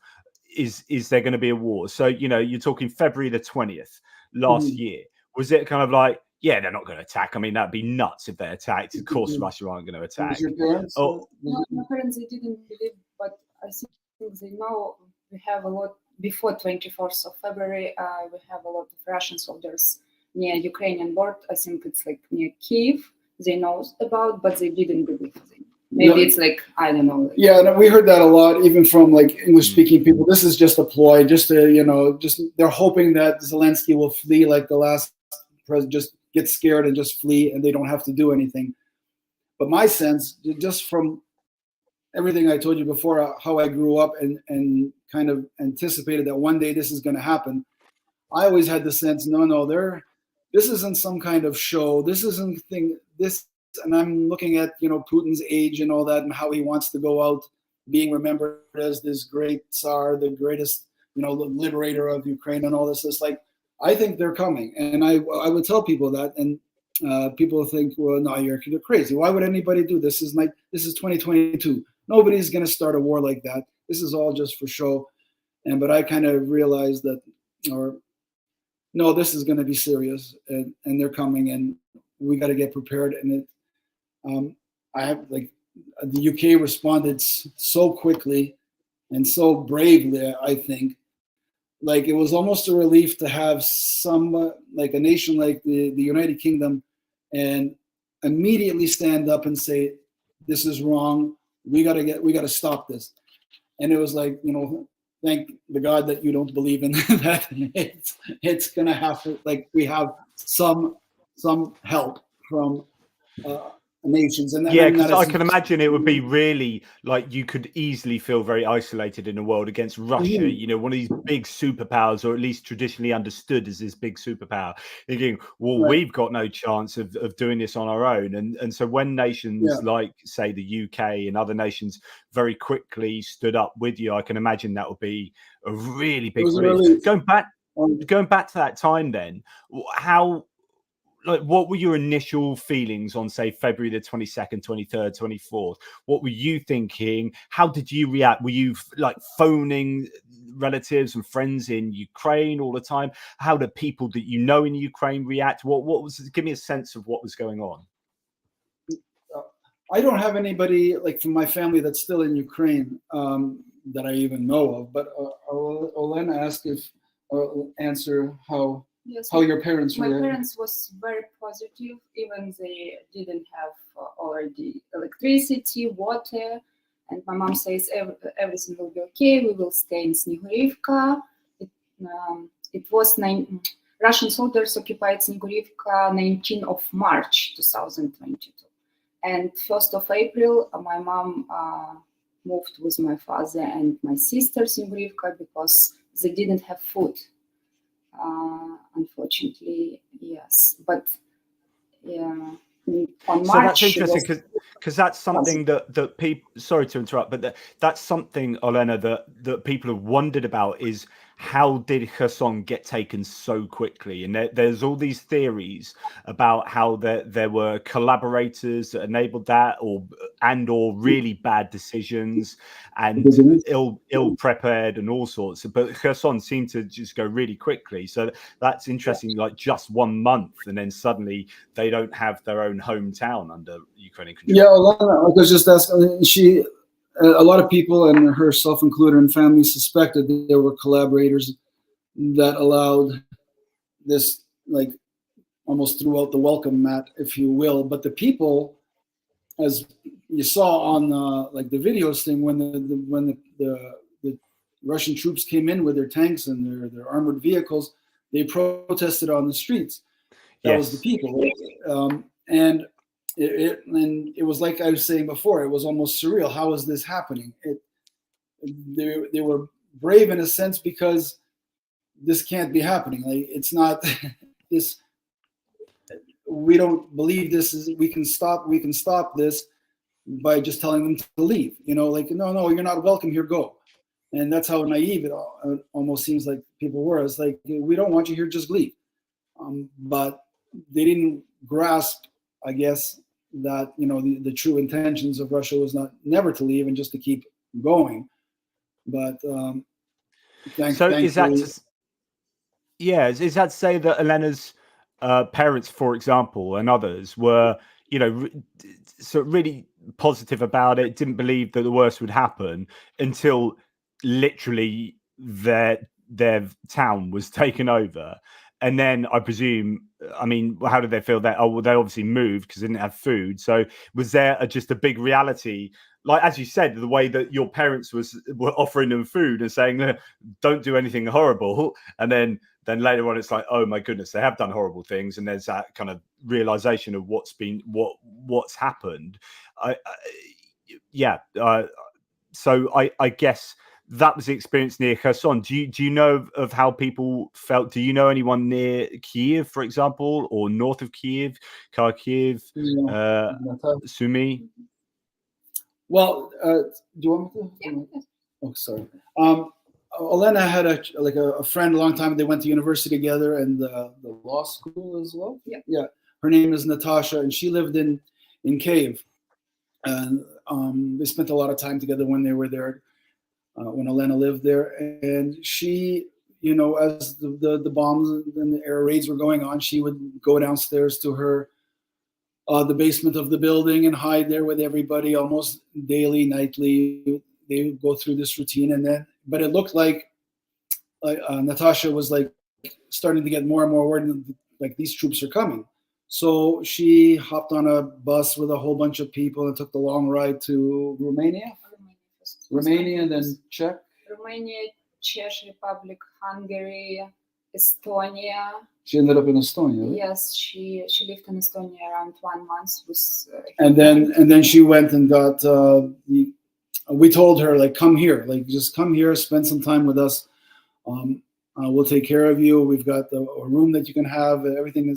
is there going to be a war? So you're talking February the 20th last mm-hmm. year. Was it kind of like, yeah, they're not going to attack? I mean, that'd be nuts if they attacked. Of course, mm-hmm. Russia aren't going to attack. No, my parents, they didn't believe, but I think they know we have a lot. Before 24th of February, we have a lot of Russian soldiers near Ukrainian border. I think it's like near Kyiv. They know about, but they didn't believe them. Maybe it's like, I don't know. We heard that a lot, even from like English-speaking people. This is just a ploy, just to, just they're hoping that Zelensky will flee like the last president, just get scared and just flee, and they don't have to do anything. But my sense, just from everything I told you before, how I grew up and kind of anticipated that one day this is going to happen, I always had the sense, no, this isn't some kind of show. This isn't this. And I'm looking at, Putin's age and all that, and how he wants to go out being remembered as this great Tsar, the greatest, liberator of Ukraine and all this. It's like, I think they're coming. And I would tell people that, and people think, well, no, you're crazy. Why would anybody do this? This is 2022. Nobody's going to start a war like that. This is all just for show. But I kind of realized that, no, this is going to be serious, and they're coming, and we got to get prepared. And I have, like, the UK responded so quickly and so bravely, I think. Like, it was almost a relief to have like a nation like the United Kingdom and immediately stand up and say, this is wrong. We got to stop this. And it was like, thank the God that you don't believe in that. It's going to have to, like, we have some help from nations. And because I can imagine it would be really, like, you could easily feel very isolated in the world against Russia, mm-hmm. One of these big superpowers, or at least traditionally understood as this big superpower, thinking, well, right. We've got no chance of doing this on our own. And so when nations like, say, the UK and other nations very quickly stood up with you, I can imagine that would be a really big relief. Going back to that time then, what were your initial feelings on, say, February the 22nd, 23rd, 24th? What were you thinking? How did you react? Were you like phoning relatives and friends in Ukraine all the time? How did people that you know in Ukraine react? What was? Give me a sense of what was going on. I don't have anybody like from my family that's still in Ukraine that I even know of. But Olena asked if answer how. Yes, how your parents my reacted. Parents was very positive, even they didn't have already electricity, water, and my mom says everything will be okay. We will stay in Snegurivka. It was Russian soldiers occupied Snegurivka 19th of March 2022, and 1st of April my mom moved with my father and my sisters in Grivka because they didn't have food. Unfortunately, yes. But on so March, that's interesting because that's something that people, sorry to interrupt, but that's something, Olena, that people have wondered about, is how did Kherson get taken so quickly? And there's all these theories about how there were collaborators that enabled that, or really bad decisions and ill prepared and all sorts. But Kherson seemed to just go really quickly. So that's interesting, like just 1 month, and then suddenly they don't have their own hometown under Ukrainian control. Yeah, Olena, I was just asking, a lot of people, and herself included, and family suspected that there were collaborators that allowed this, like, almost throughout the welcome mat, if you will. But the people, as you saw on like the videos thing, when the Russian troops came in with their tanks and their armored vehicles, they protested on the streets. That was the people, and it was like I was saying before. It was almost surreal. How is this happening? They were brave in a sense because this can't be happening. Like, it's not this. We don't believe this is. We can stop this by just telling them to leave. You know, like, no, you're not welcome here. Go. And that's how naive it almost seems like people were. It's like, we don't want you here. Just leave. But they didn't grasp, I guess, that, you know, the true intentions of Russia was never to leave and just to keep going. But thankfully, is that to say that Olena's parents, for example, and others were, you know, so really positive about it, didn't believe that the worst would happen until literally their town was taken over? And then I presume, I mean, how did they feel that? Oh, well, they obviously moved because they didn't have food. So was there just a big reality, like, as you said, the way that your parents were offering them food and saying, don't do anything horrible, and then later on it's like, oh my goodness, they have done horrible things, and there's that kind of realization of what's happened. So I guess that was the experience near Kherson. Do you know of how people felt? Do you know anyone near Kyiv, for example, or north of Kyiv, Kharkiv, Sumy? Well, do you want me to? Yeah. Oh, sorry. Olena had a friend a long time. They went to university together and the law school as well. Yeah. Her name is Natasha, and she lived in Kyiv. And they spent a lot of time together when they were there. When Olena lived there, and she, you know, as the bombs and the air raids were going on, she would go downstairs to her the basement of the building and hide there with everybody almost daily, nightly. They would go through this routine, but it looked like Natasha was like starting to get more and more worried, like these troops are coming. So she hopped on a bus with a whole bunch of people and took the long ride to Romania, and then Czech. Romania, Czech Republic, Hungary, Estonia. She ended up in Estonia. Right? Yes, she lived in Estonia around 1 month. And then she went and got. We told her, like, come here, like, just come here, spend some time with us. We'll take care of you. We've got a room that you can have. Everything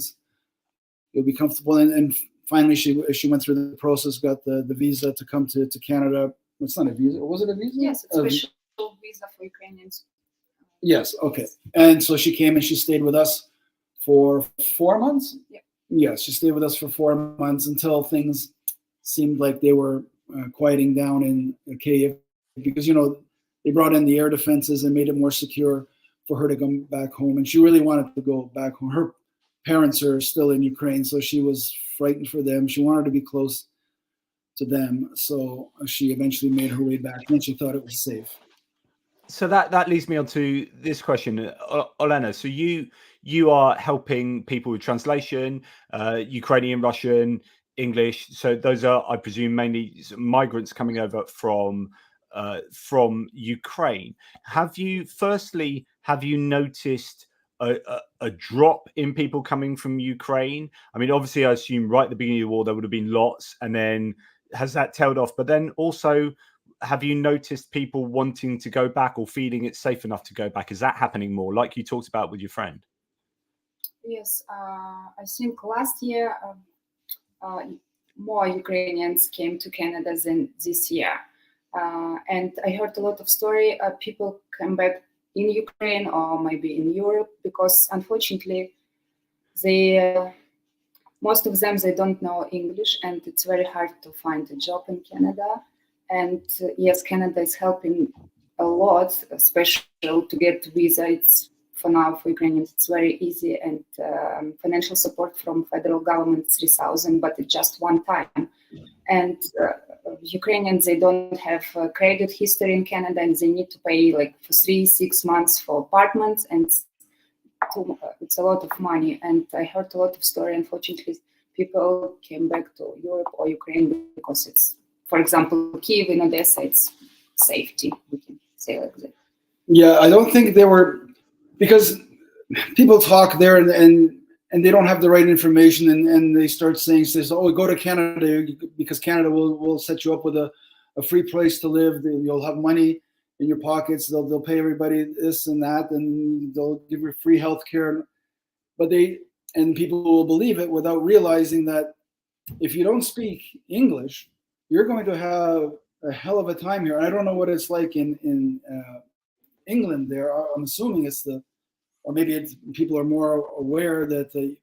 you'll be comfortable. And finally, she went through the process, got the visa to come to Canada. It's not a visa. Was it a visa? Yes, it's a special visa for Ukrainians. Yes. Okay. And so she came and she stayed with us for 4 months. Yeah. Yes, she stayed with us for 4 months until things seemed like they were quieting down in Kyiv, because, you know, they brought in the air defenses and made it more secure for her to come back home. And she really wanted to go back home. Her parents are still in Ukraine, so she was frightened for them. She wanted to be close to them, so she eventually made her way back when she thought it was safe. So that leads me on to this question, Olena. So you are helping people with translation, Ukrainian, Russian, English. So those are, I presume, mainly migrants coming over from Ukraine. Have you noticed a drop in people coming from Ukraine? I mean, obviously, I assume right at the beginning of the war there would have been lots, and then has that tailed off? But then also, have you noticed people wanting to go back or feeling it's safe enough to go back? Is that happening more, like you talked about with your friend? Yes, I think last year more Ukrainians came to Canada than this year. And I heard a lot of story. People come back in Ukraine or maybe in Europe because unfortunately most of them, they don't know English, and it's very hard to find a job in Canada. And yes, Canada is helping a lot, especially to get visa. It's for now for Ukrainians, it's very easy, and financial support from federal government is 3,000, but it's just one time. And Ukrainians, they don't have credit history in Canada, and they need to pay like for 3-6 months for apartments, and it's a lot of money. And I heard a lot of story. Unfortunately, people came back to Europe or Ukraine because it's, for example, Kyiv and Odessa, it's safety, we can say like that. Yeah, I don't think they were, because people talk there and they don't have the right information, and they start saying, oh, go to Canada because Canada will set you up with a free place to live. You'll have money in your pockets. They'll pay everybody this and that, and they'll give you free health care. But people will believe it without realizing that if you don't speak English, you're going to have a hell of a time here. I don't know what it's like in England there. I'm assuming or maybe people are more aware that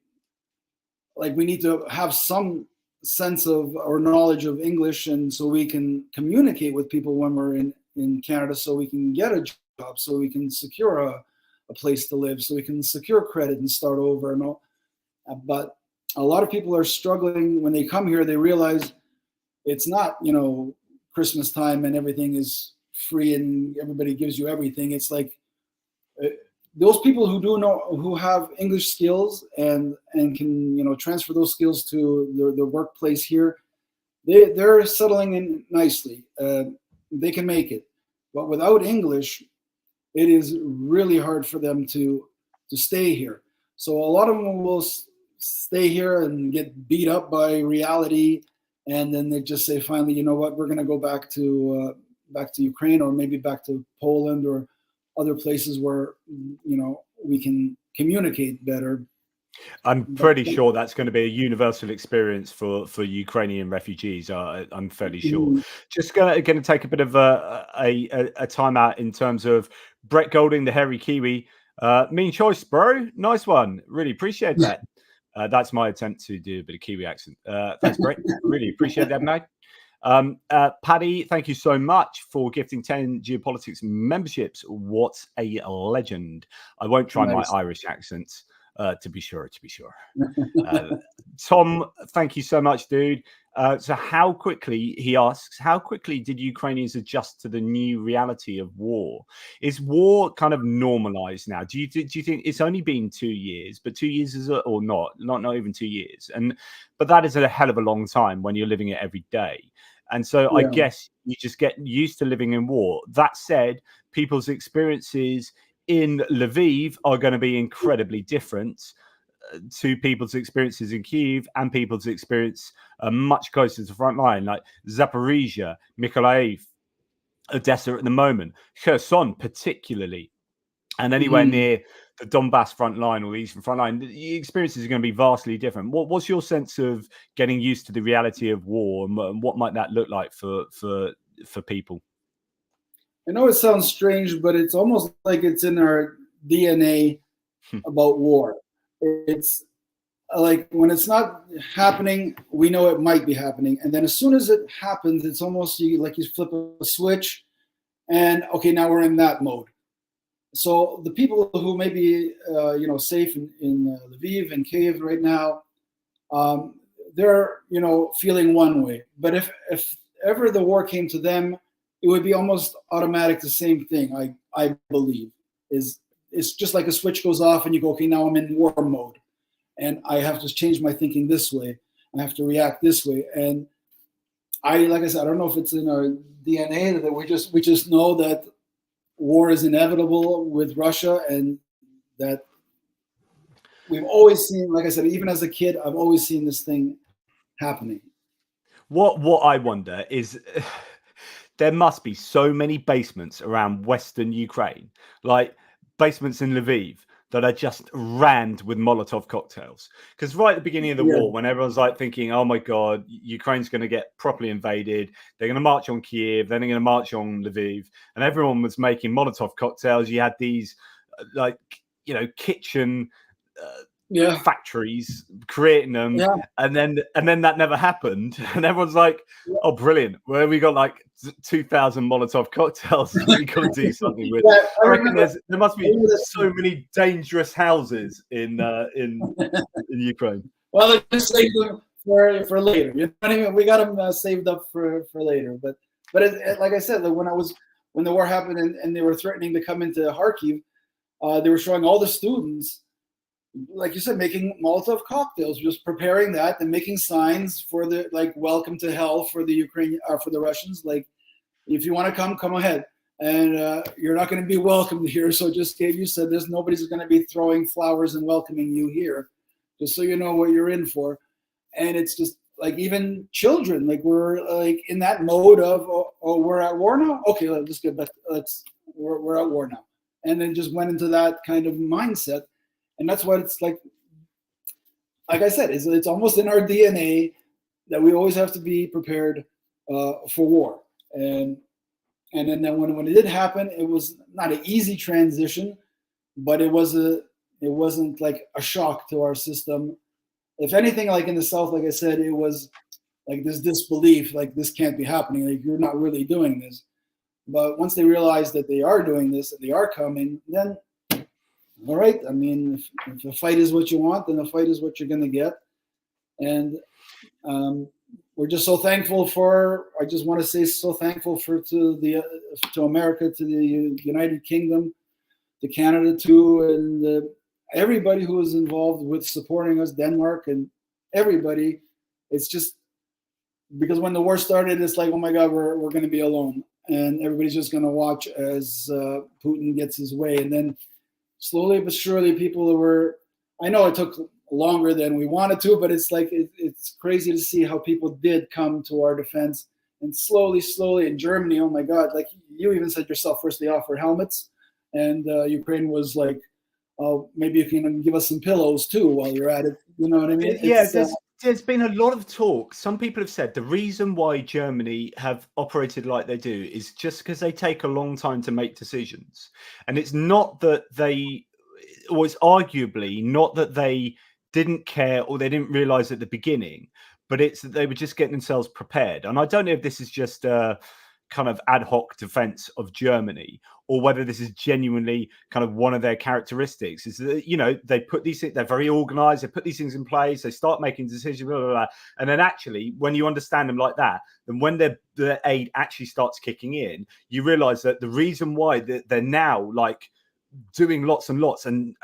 we need to have some sense of or knowledge of English, and so we can communicate with people when we're in Canada, so we can get a job, so we can secure a place to live, so we can secure credit and start over and all. But a lot of people are struggling when they come here. They realize it's not, Christmas time and everything is free and everybody gives you everything. It's like those people who have English skills and can transfer those skills to the workplace here, they're settling in nicely. They can make it, but without English, it is really hard for them to stay here. So a lot of them will stay here and get beat up by reality, and then they just say, finally, you know what, we're going to go back to Ukraine, or maybe back to Poland or other places where we can communicate better. I'm pretty sure that's going to be a universal experience for Ukrainian refugees. I'm fairly sure. Just going to take a bit of a time out in terms of Brett Golding, the hairy Kiwi. Mean choice, bro. Nice one. Really appreciate that. That's my attempt to do a bit of Kiwi accent. Thanks, Brett. Really appreciate that, mate. Paddy, thank you so much for gifting 10 geopolitics memberships. What a legend. I won't try my Irish accent, to be sure. Tom, thank you so much, dude. So how quickly, he asks, how quickly did Ukrainians adjust to the new reality of war? Is war kind of normalized now? Do you think it's only been 2 years, but 2 years is or not even 2 years? But that is a hell of a long time when you're living it every day. And so I guess you just get used to living in war. That said, people's experiences in Lviv are going to be incredibly different to people's experiences in Kyiv and people's experience much closer to the front line, like Zaporizhia, Mykolaiv, Odessa at the moment, Kherson particularly, and anywhere near the Donbass front line or the eastern front line. The experiences are going to be vastly different. What's your sense of getting used to the reality of war, and what might that look like for people? I know it sounds strange, but it's almost like it's in our DNA about war. It's like when it's not happening, we know it might be happening. And then as soon as it happens, it's almost like you flip a switch and, okay, now we're in that mode. So the people who may be, safe in Lviv and Kyiv right now, they're, feeling one way. But if ever the war came to them, it would be almost automatic the same thing, I believe. It's just like a switch goes off and you go, okay, now I'm in war mode. And I have to change my thinking this way. I have to react this way. And like I said, I don't know if it's in our DNA that we just know that war is inevitable with Russia, and that we've always seen, like I said, even as a kid, I've always seen this thing happening. What I wonder is, there must be so many basements around Western Ukraine, like basements in Lviv, that are just rammed with Molotov cocktails. Because right at the beginning of the war, when everyone's like thinking, oh my God, Ukraine's going to get properly invaded, they're going to march on Kiev, then they're going to march on Lviv, and everyone was making Molotov cocktails. You had these like, you know, kitchen factories creating them, and then that never happened, and everyone's like, oh brilliant, well, we got like 2,000 Molotov cocktails we got to do something with. I reckon there must be so many dangerous houses in Ukraine. Well, let's just save them for later. You know what I mean? We got them saved up for later. But like I said, when the war happened and they were threatening to come into Kharkiv, they were showing all the students, like you said, making Molotov cocktails, just preparing that and making signs for the, like, welcome to hell for the Ukrainian, for the Russians. Like, if you want to come ahead, and you're not going to be welcomed here. So just you said this, nobody's going to be throwing flowers and welcoming you here, just so you know what you're in for. And it's just like, even children, like, we're like in that mode of, oh, we're at war now. Okay, let's get back. We're at war now, and then just went into that kind of mindset. And that's what it's like I said, it's almost in our DNA that we always have to be prepared for war. And then when it did happen, it was not an easy transition, but it wasn't like a shock to our system. If anything, like in the South, like I said, it was like this disbelief, like, this can't be happening, like, you're not really doing this. But once they realized that they are doing this, that they are coming, then all right. I mean, if the fight is what you want, then the fight is what you're going to get. And we're just so thankful I just want to say, so thankful to America, to the United Kingdom, to Canada too, and everybody who was involved with supporting us, Denmark and everybody. It's just because when the war started, it's like, oh my God, we're going to be alone, and everybody's just going to watch as Putin gets his way. And then slowly but surely, I know it took longer than we wanted to, but it's like, it's crazy to see how people did come to our defense. And slowly in Germany, oh my God, like you even said yourself, first they offered helmets, and Ukraine was like, oh, maybe you can give us some pillows too while you're at it. You know what I mean? Yeah, there's been a lot of talk. Some people have said the reason why Germany have operated like they do is just because they take a long time to make decisions. And it's not that or it's arguably not that they didn't care or they didn't realize at the beginning, but it's that they were just getting themselves prepared. And I don't know if this is just a kind of ad hoc defense of Germany, or whether this is genuinely kind of one of their characteristics. Is that, you know, they put these things, they're very organized, they put these things in place, they start making decisions, blah, blah, blah. And then actually, when you understand them like that, then when their aid actually starts kicking in, you realize that the reason why they're now like doing lots and lots and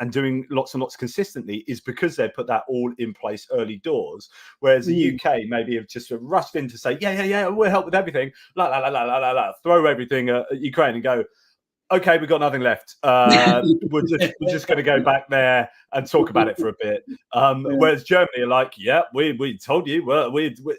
doing lots and lots consistently is because they put that all in place early doors. Whereas the UK maybe have just rushed in to say, yeah, we'll help with everything, throw everything at Ukraine and go, okay, we've got nothing left. We're just going to go back there and talk about it for a bit. Whereas Germany are like, yeah, we told you.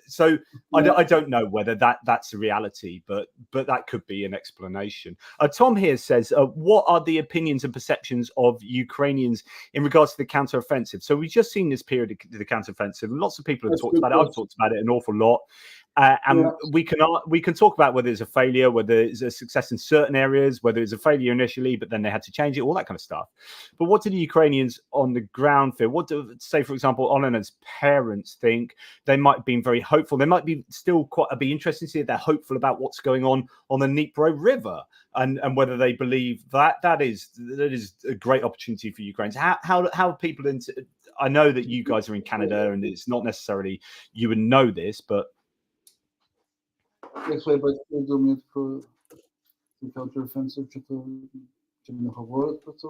So I don't know whether that's the reality, but that could be an explanation. Tom here says, what are the opinions and perceptions of Ukrainians in regards to the counteroffensive? So we've just seen this period of the counteroffensive. Lots of people have talked about it. I've talked about it an awful lot. We can talk about whether it's a failure, whether it's a success in certain areas, whether it's a failure initially, but then they had to change it, all that kind of stuff. But what do the Ukrainians on the ground feel? What do, say, for example, Olena's parents think? They might have been very hopeful. They might be still be interested to see if they're hopeful about what's going on the Dnipro River, and whether they believe that is a great opportunity for Ukrainians. How people I know that you guys are in Canada, and it's not necessarily you would know this, but Як свої батьки думають про counteroffensive, чи не говорять про це?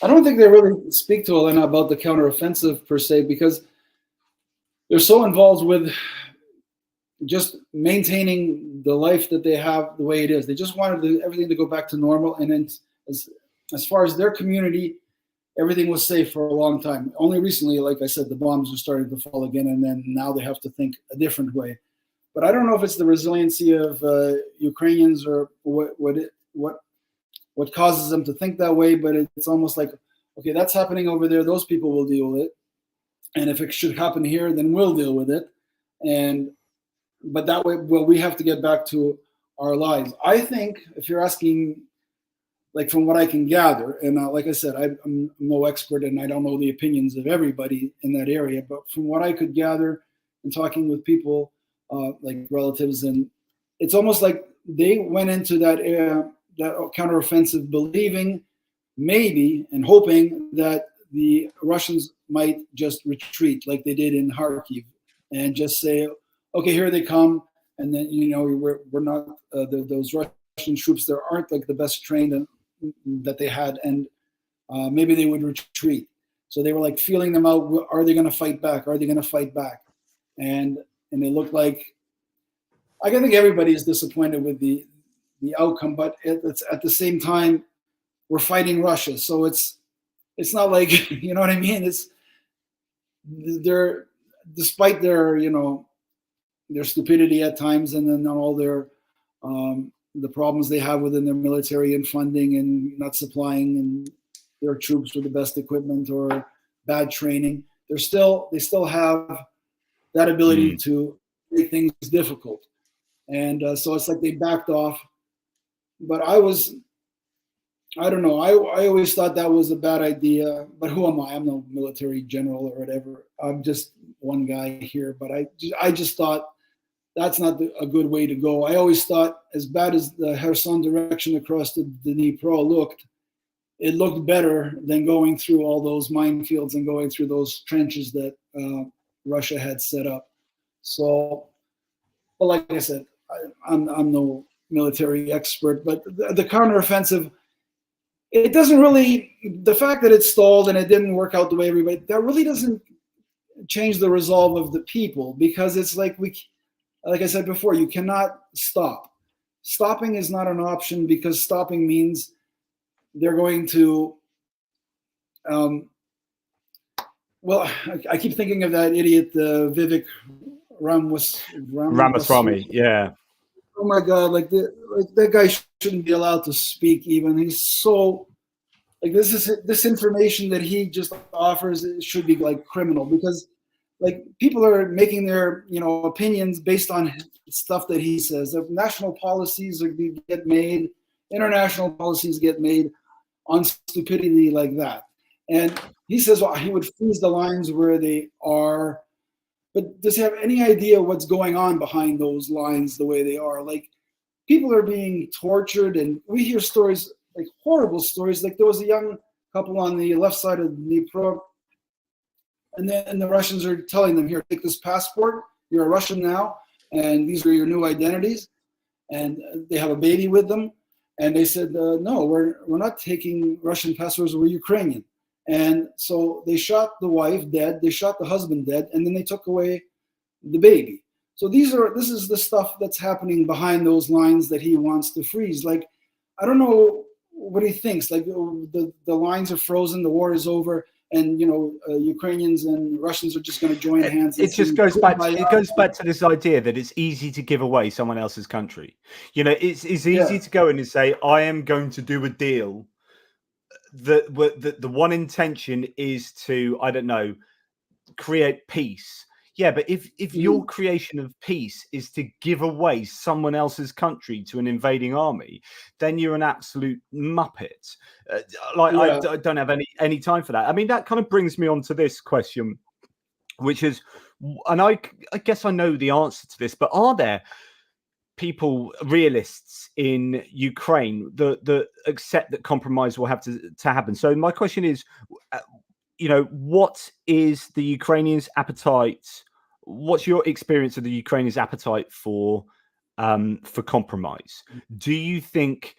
I don't think they really speak to Olena about the counteroffensive per se, because they're so involved with just maintaining the life that they have the way it is. They just wanted everything to go back to normal. And then as far as their community, everything was safe for a long time. Only recently, like I said, the bombs are starting to fall again, and then now they have to think a different way. But I don't know if it's the resiliency of Ukrainians or what causes them to think that way. But it's almost like, okay, that's happening over there. Those people will deal with it, and if it should happen here, then we'll deal with it. But that way, well, we have to get back to our lives. I think if you're asking, like from what I can gather, and like I said, I'm no expert and I don't know the opinions of everybody in that area, but from what I could gather and talking with people, like relatives, and it's almost like they went into that counteroffensive believing maybe and hoping that the Russians might just retreat like they did in Kharkiv and just say, okay, here they come. And then, we're not, those Russian troops there aren't like the best trained that they had. And maybe they would retreat. So they were like feeling them out. Are they going to fight back? Are they going to fight back? And it looked like, I think everybody is disappointed with the outcome, but it's at the same time, we're fighting Russia. So it's not like, you know what I mean? They're, despite their, their stupidity at times, and then all their the problems they have within their military and funding and not supplying and their troops with the best equipment or bad training, they still have that ability to make things difficult. And so it's like they backed off. But I don't know. I always thought that was a bad idea. But who am I? I'm no military general or whatever. I'm just one guy here. But I just thought that's not a good way to go. I always thought, as bad as the Kherson direction across the Dnipro looked, it looked better than going through all those minefields and going through those trenches that Russia had set up. So, but like I said, I'm no military expert, but the counteroffensive, it doesn't really, the fact that it stalled and it didn't work out the way everybody, that really doesn't change the resolve of the people, because it's like like I said before, you cannot stop. Stopping is not an option, because stopping means they're going to, well, I keep thinking of that idiot, Vivek Ramaswamy, yeah. Oh my God, like that guy shouldn't be allowed to speak even. He's so, like, this information that he just offers, it should be like criminal, because like people are making their opinions based on stuff that he says. The national policies get made, international policies get made on stupidity like that. And he says, well, he would freeze the lines where they are. But does he have any idea what's going on behind those lines the way they are? Like, people are being tortured, and we hear stories, like horrible stories. Like, there was a young couple on the left side of Dnipro, and then the Russians are telling them, here, take this passport. You're a Russian now, and these are your new identities. And they have a baby with them. And they said, no, we're not taking Russian passports. We're Ukrainian. And so they shot the wife dead, they shot the husband dead, and then they took away the baby. So this is the stuff that's happening behind those lines that he wants to freeze. Like, I don't know what he thinks. Like, the lines are frozen, the war is over, and Ukrainians and Russians are just going to join hands. It just goes back. It goes back to this idea that it's easy to give away someone else's country. It's easy to go in and say, I am going to do a deal. The one intention is to, I don't know, create peace. Yeah, but if your creation of peace is to give away someone else's country to an invading army, then you're an absolute muppet. I don't have any time for that. I mean, that kind of brings me on to this question, which is, and I guess I know the answer to this, but are there people, realists in Ukraine that accept that compromise will have to happen? So my question is, what is the Ukrainians' appetite? What's your experience of the Ukrainians' appetite for compromise? Do you think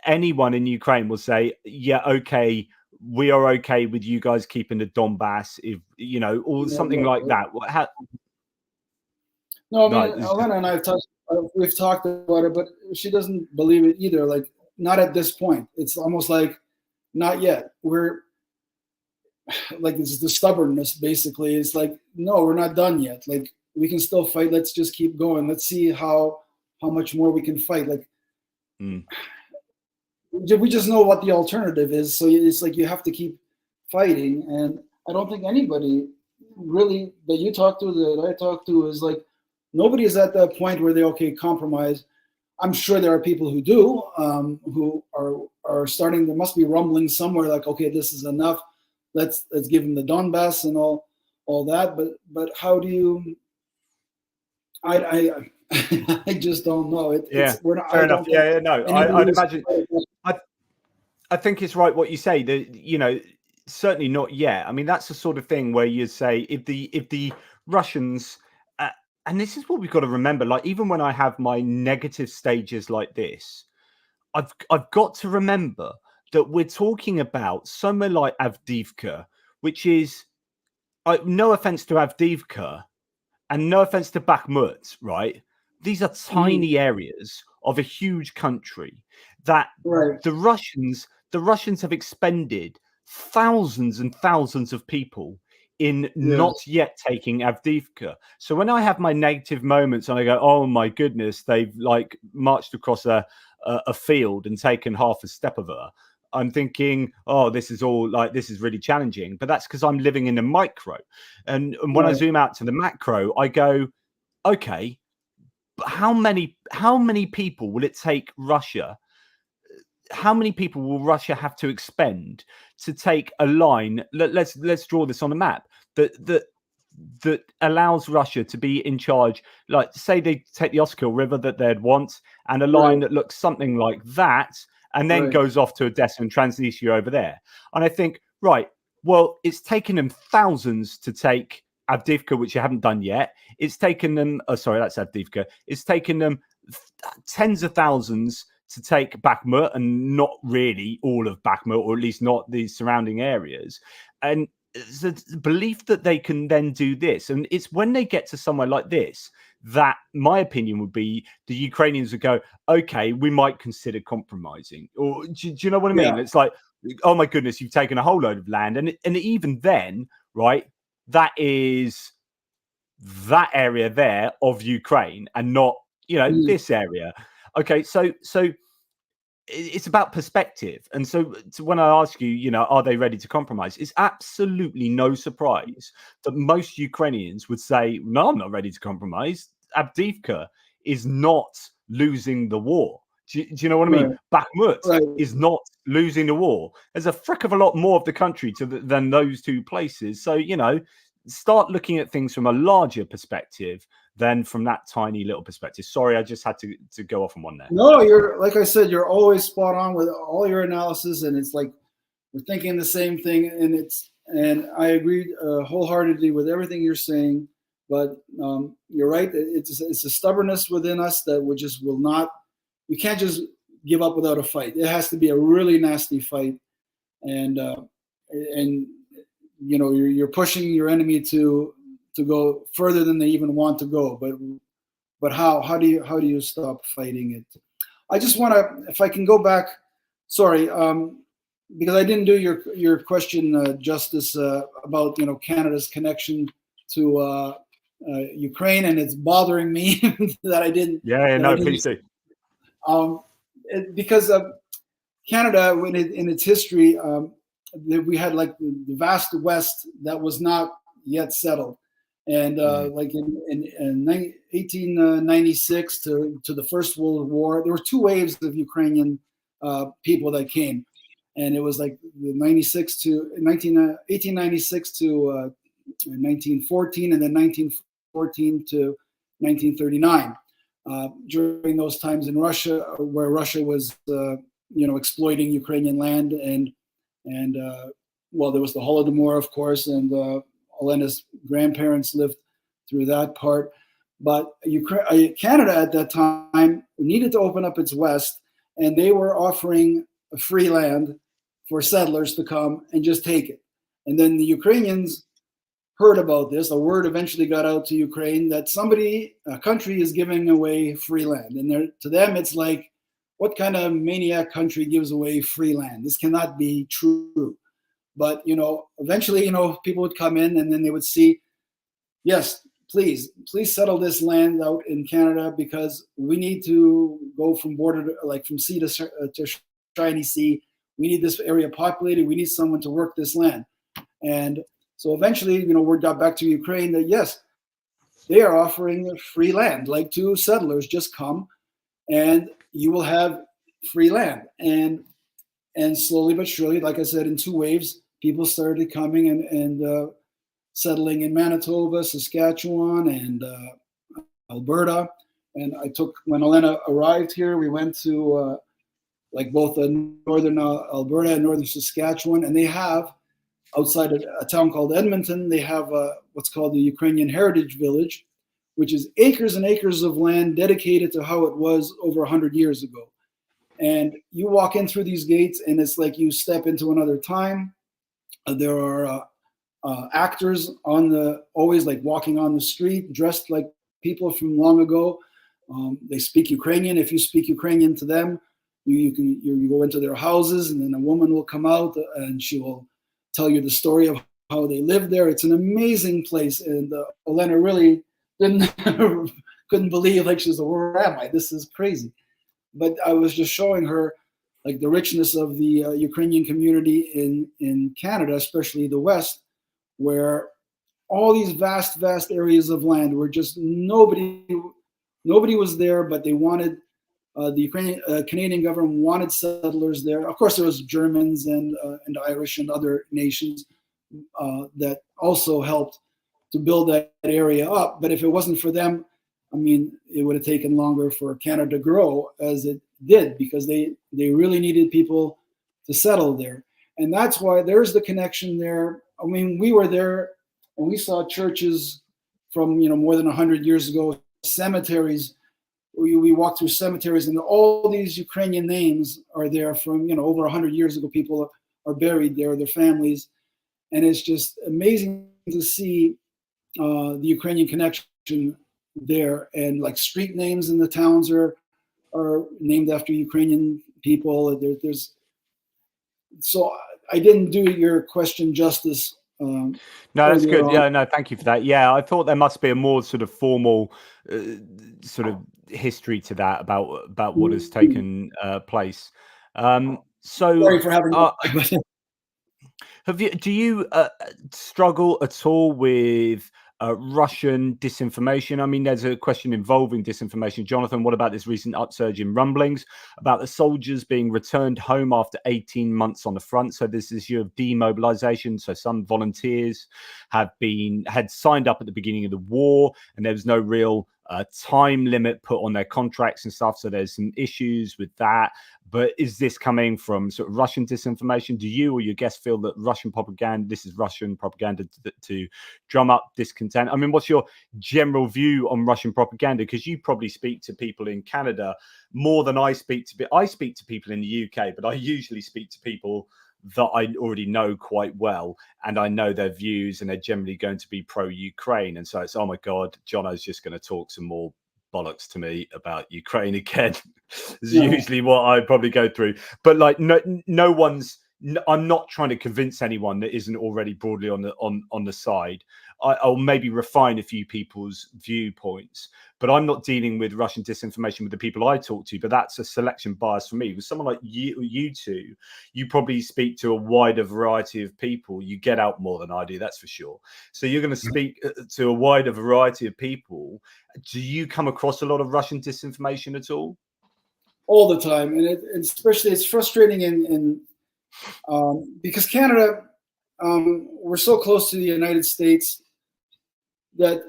anyone in Ukraine will say, yeah, okay, we are okay with you guys keeping the Donbass, if or something like that? No, I mean, Olena and I we've talked about it, but she doesn't believe it either. Like, not at this point. It's almost like, not yet. We're like, it's the stubbornness, basically. It's like, no, we're not done yet. Like, we can still fight. Let's just keep going. Let's see how much more we can fight. Like, we just know what the alternative is. So it's like you have to keep fighting. And I don't think anybody really that you talk to, that I talk to, is like, nobody is at that point where they, okay, compromise. I'm sure there are people who do, who are starting. There must be rumbling somewhere, like, okay, this is enough. Let's give them the Donbass and all that. But how do you? I just don't know. We're not, fair enough. No. I'd imagine. I think it's right what you say. That certainly not yet. I mean, that's the sort of thing where you say if the Russians. And this is what we've got to remember. Like, even when I have my negative stages like this, I've got to remember that we're talking about somewhere like Avdiivka, which is, no offense to Avdiivka, and no offense to Bakhmut, right? These are tiny areas of a huge country that the Russians have expended thousands and thousands of people in not yet taking Avdiivka. So when I have my negative moments and I go, oh my goodness, they've like marched across a field and taken half a Stepover, I'm thinking, oh, this is really challenging. But that's because I'm living in the micro. And when I zoom out to the macro, I go, okay, but how many people will it take Russia? How many people will Russia have to expend to take a line? Let's draw this on a map that allows Russia to be in charge. Like, say they take the Oskil River that they'd want, and a line that looks something like that, and then goes off to Odessa and Transnistria over there. And I think, right, well, it's taken them thousands to take Avdiivka, which you haven't done yet. It's taken them, sorry, that's Avdiivka. It's taken them tens of thousands to take Bakhmut, and not really all of Bakhmut, or at least not the surrounding areas. And the belief that they can then do this, and it's when they get to somewhere like this that my opinion would be the Ukrainians would go, okay, we might consider compromising. Or do you know what I mean? It's like, oh my goodness, you've taken a whole load of land, and even then, right, that is that area there of Ukraine, and not this area. Okay, so it's about perspective. And so when I ask you, are they ready to compromise? It's absolutely no surprise that most Ukrainians would say, no, I'm not ready to compromise. Avdiivka is not losing the war. Do you know what I mean? Bakhmut is not losing the war. There's a frick of a lot more of the country than those two places. So, start looking at things from a larger perspective than from that tiny little perspective. Sorry, I just had to go off on one there. No, you're, like I said, you're always spot on with all your analysis, and it's like we're thinking the same thing, and I agree wholeheartedly with everything you're saying. But you're right; it's a stubbornness within us that will not. You can't just give up without a fight. It has to be a really nasty fight, and you're pushing your enemy to go further than they even want to go. But how do you stop fighting it? I just want to, if I can go back, sorry, because I didn't do your question justice about Canada's connection to Ukraine, and it's bothering me that I didn't. Please do. Because Canada, in its history, we had like the vast West that was not yet settled. And like in 1896 to the First World War, there were two waves of Ukrainian people that came, and it was like the 1896 to 1914, and then 1914 to 1939. During those times in Russia, where Russia was exploiting Ukrainian land, and well, there was the Holodomor, of course, and Olena's grandparents lived through that part. But Canada at that time needed to open up its West, and they were offering free land for settlers to come and just take it. And then the Ukrainians heard about this. A word eventually got out to Ukraine that a country is giving away free land. And to them, it's like, what kind of maniac country gives away free land? This cannot be true. But, eventually, people would come in, and then they would see, yes, please settle this land out in Canada, because we need to go from border to, like from sea to shiny sea. We need this area populated. We need someone to work this land. And so eventually, word got back to Ukraine that yes, they are offering free land, like to settlers, just come and you will have free land. And slowly but surely, like I said, in 2 waves, people started coming and settling in Manitoba, Saskatchewan, and Alberta. And when Olena arrived here, we went to like both northern Alberta and northern Saskatchewan, and they have, outside of a town called Edmonton, they have what's called the Ukrainian Heritage Village, which is acres and acres of land dedicated to how it was over 100 years ago. And you walk in through these gates, and it's like you step into another time. There are actors always like walking on the street, dressed like people from long ago. They speak Ukrainian. If you speak Ukrainian to them, you go into their houses, and then a woman will come out and she will tell you the story of how they lived there. It's an amazing place, and Olena really couldn't believe, like, she's like, where am I? This is crazy. But I was just showing her like the richness of the Ukrainian community in Canada, especially the West, where all these vast areas of land were just nobody was there, but they wanted the Canadian government wanted settlers there. Of course, there was Germans and Irish and other nations that also helped to build that area up. But if it wasn't for them, I mean, it would have taken longer for Canada to grow as it did, because they really needed people to settle there. And that's why there's the connection there. I mean, we were there and we saw churches from, more than 100 years ago, cemeteries. We walked through cemeteries, and all these Ukrainian names are there from, over 100 years ago. People are buried there, their families. And it's just amazing to see the Ukrainian connection there. And like street names in the towns are named after Ukrainian people. So I didn't do your question justice. No, that's good. Yeah, no, thank you for that. Yeah, I thought there must be a more sort of formal sort of history to that about what has taken place. So sorry for having do you struggle at all with Russian disinformation? I mean, there's a question involving disinformation. Jonathan, what about this recent upsurge in rumblings about the soldiers being returned home after 18 months on the front? So there's this issue of demobilization. So some volunteers had signed up at the beginning of the war, and there was no real time limit put on their contracts and stuff. So there's some issues with that. But is this coming from sort of Russian disinformation? Do you or your guests feel that this is Russian propaganda to drum up discontent? I mean, what's your general view on Russian propaganda? Because you probably speak to people in Canada more than I speak to people in the UK, but I usually speak to people that I already know quite well, and I know their views, and they're generally going to be pro-Ukraine. And so it's, oh my God, Jono's just going to talk some more bollocks to me about Ukraine again. Is usually what I probably go through. But like, no one's. I'm not trying to convince anyone that isn't already broadly on the side. I'll maybe refine a few people's viewpoints, but I'm not dealing with Russian disinformation with the people I talk to. But that's a selection bias for me. With someone like you two, you probably speak to a wider variety of people. You get out more than I do, that's for sure. So you're going to speak to a wider variety of people. Do you come across a lot of Russian disinformation at all? All the time, and especially it's frustrating because Canada, we're so close to the United States that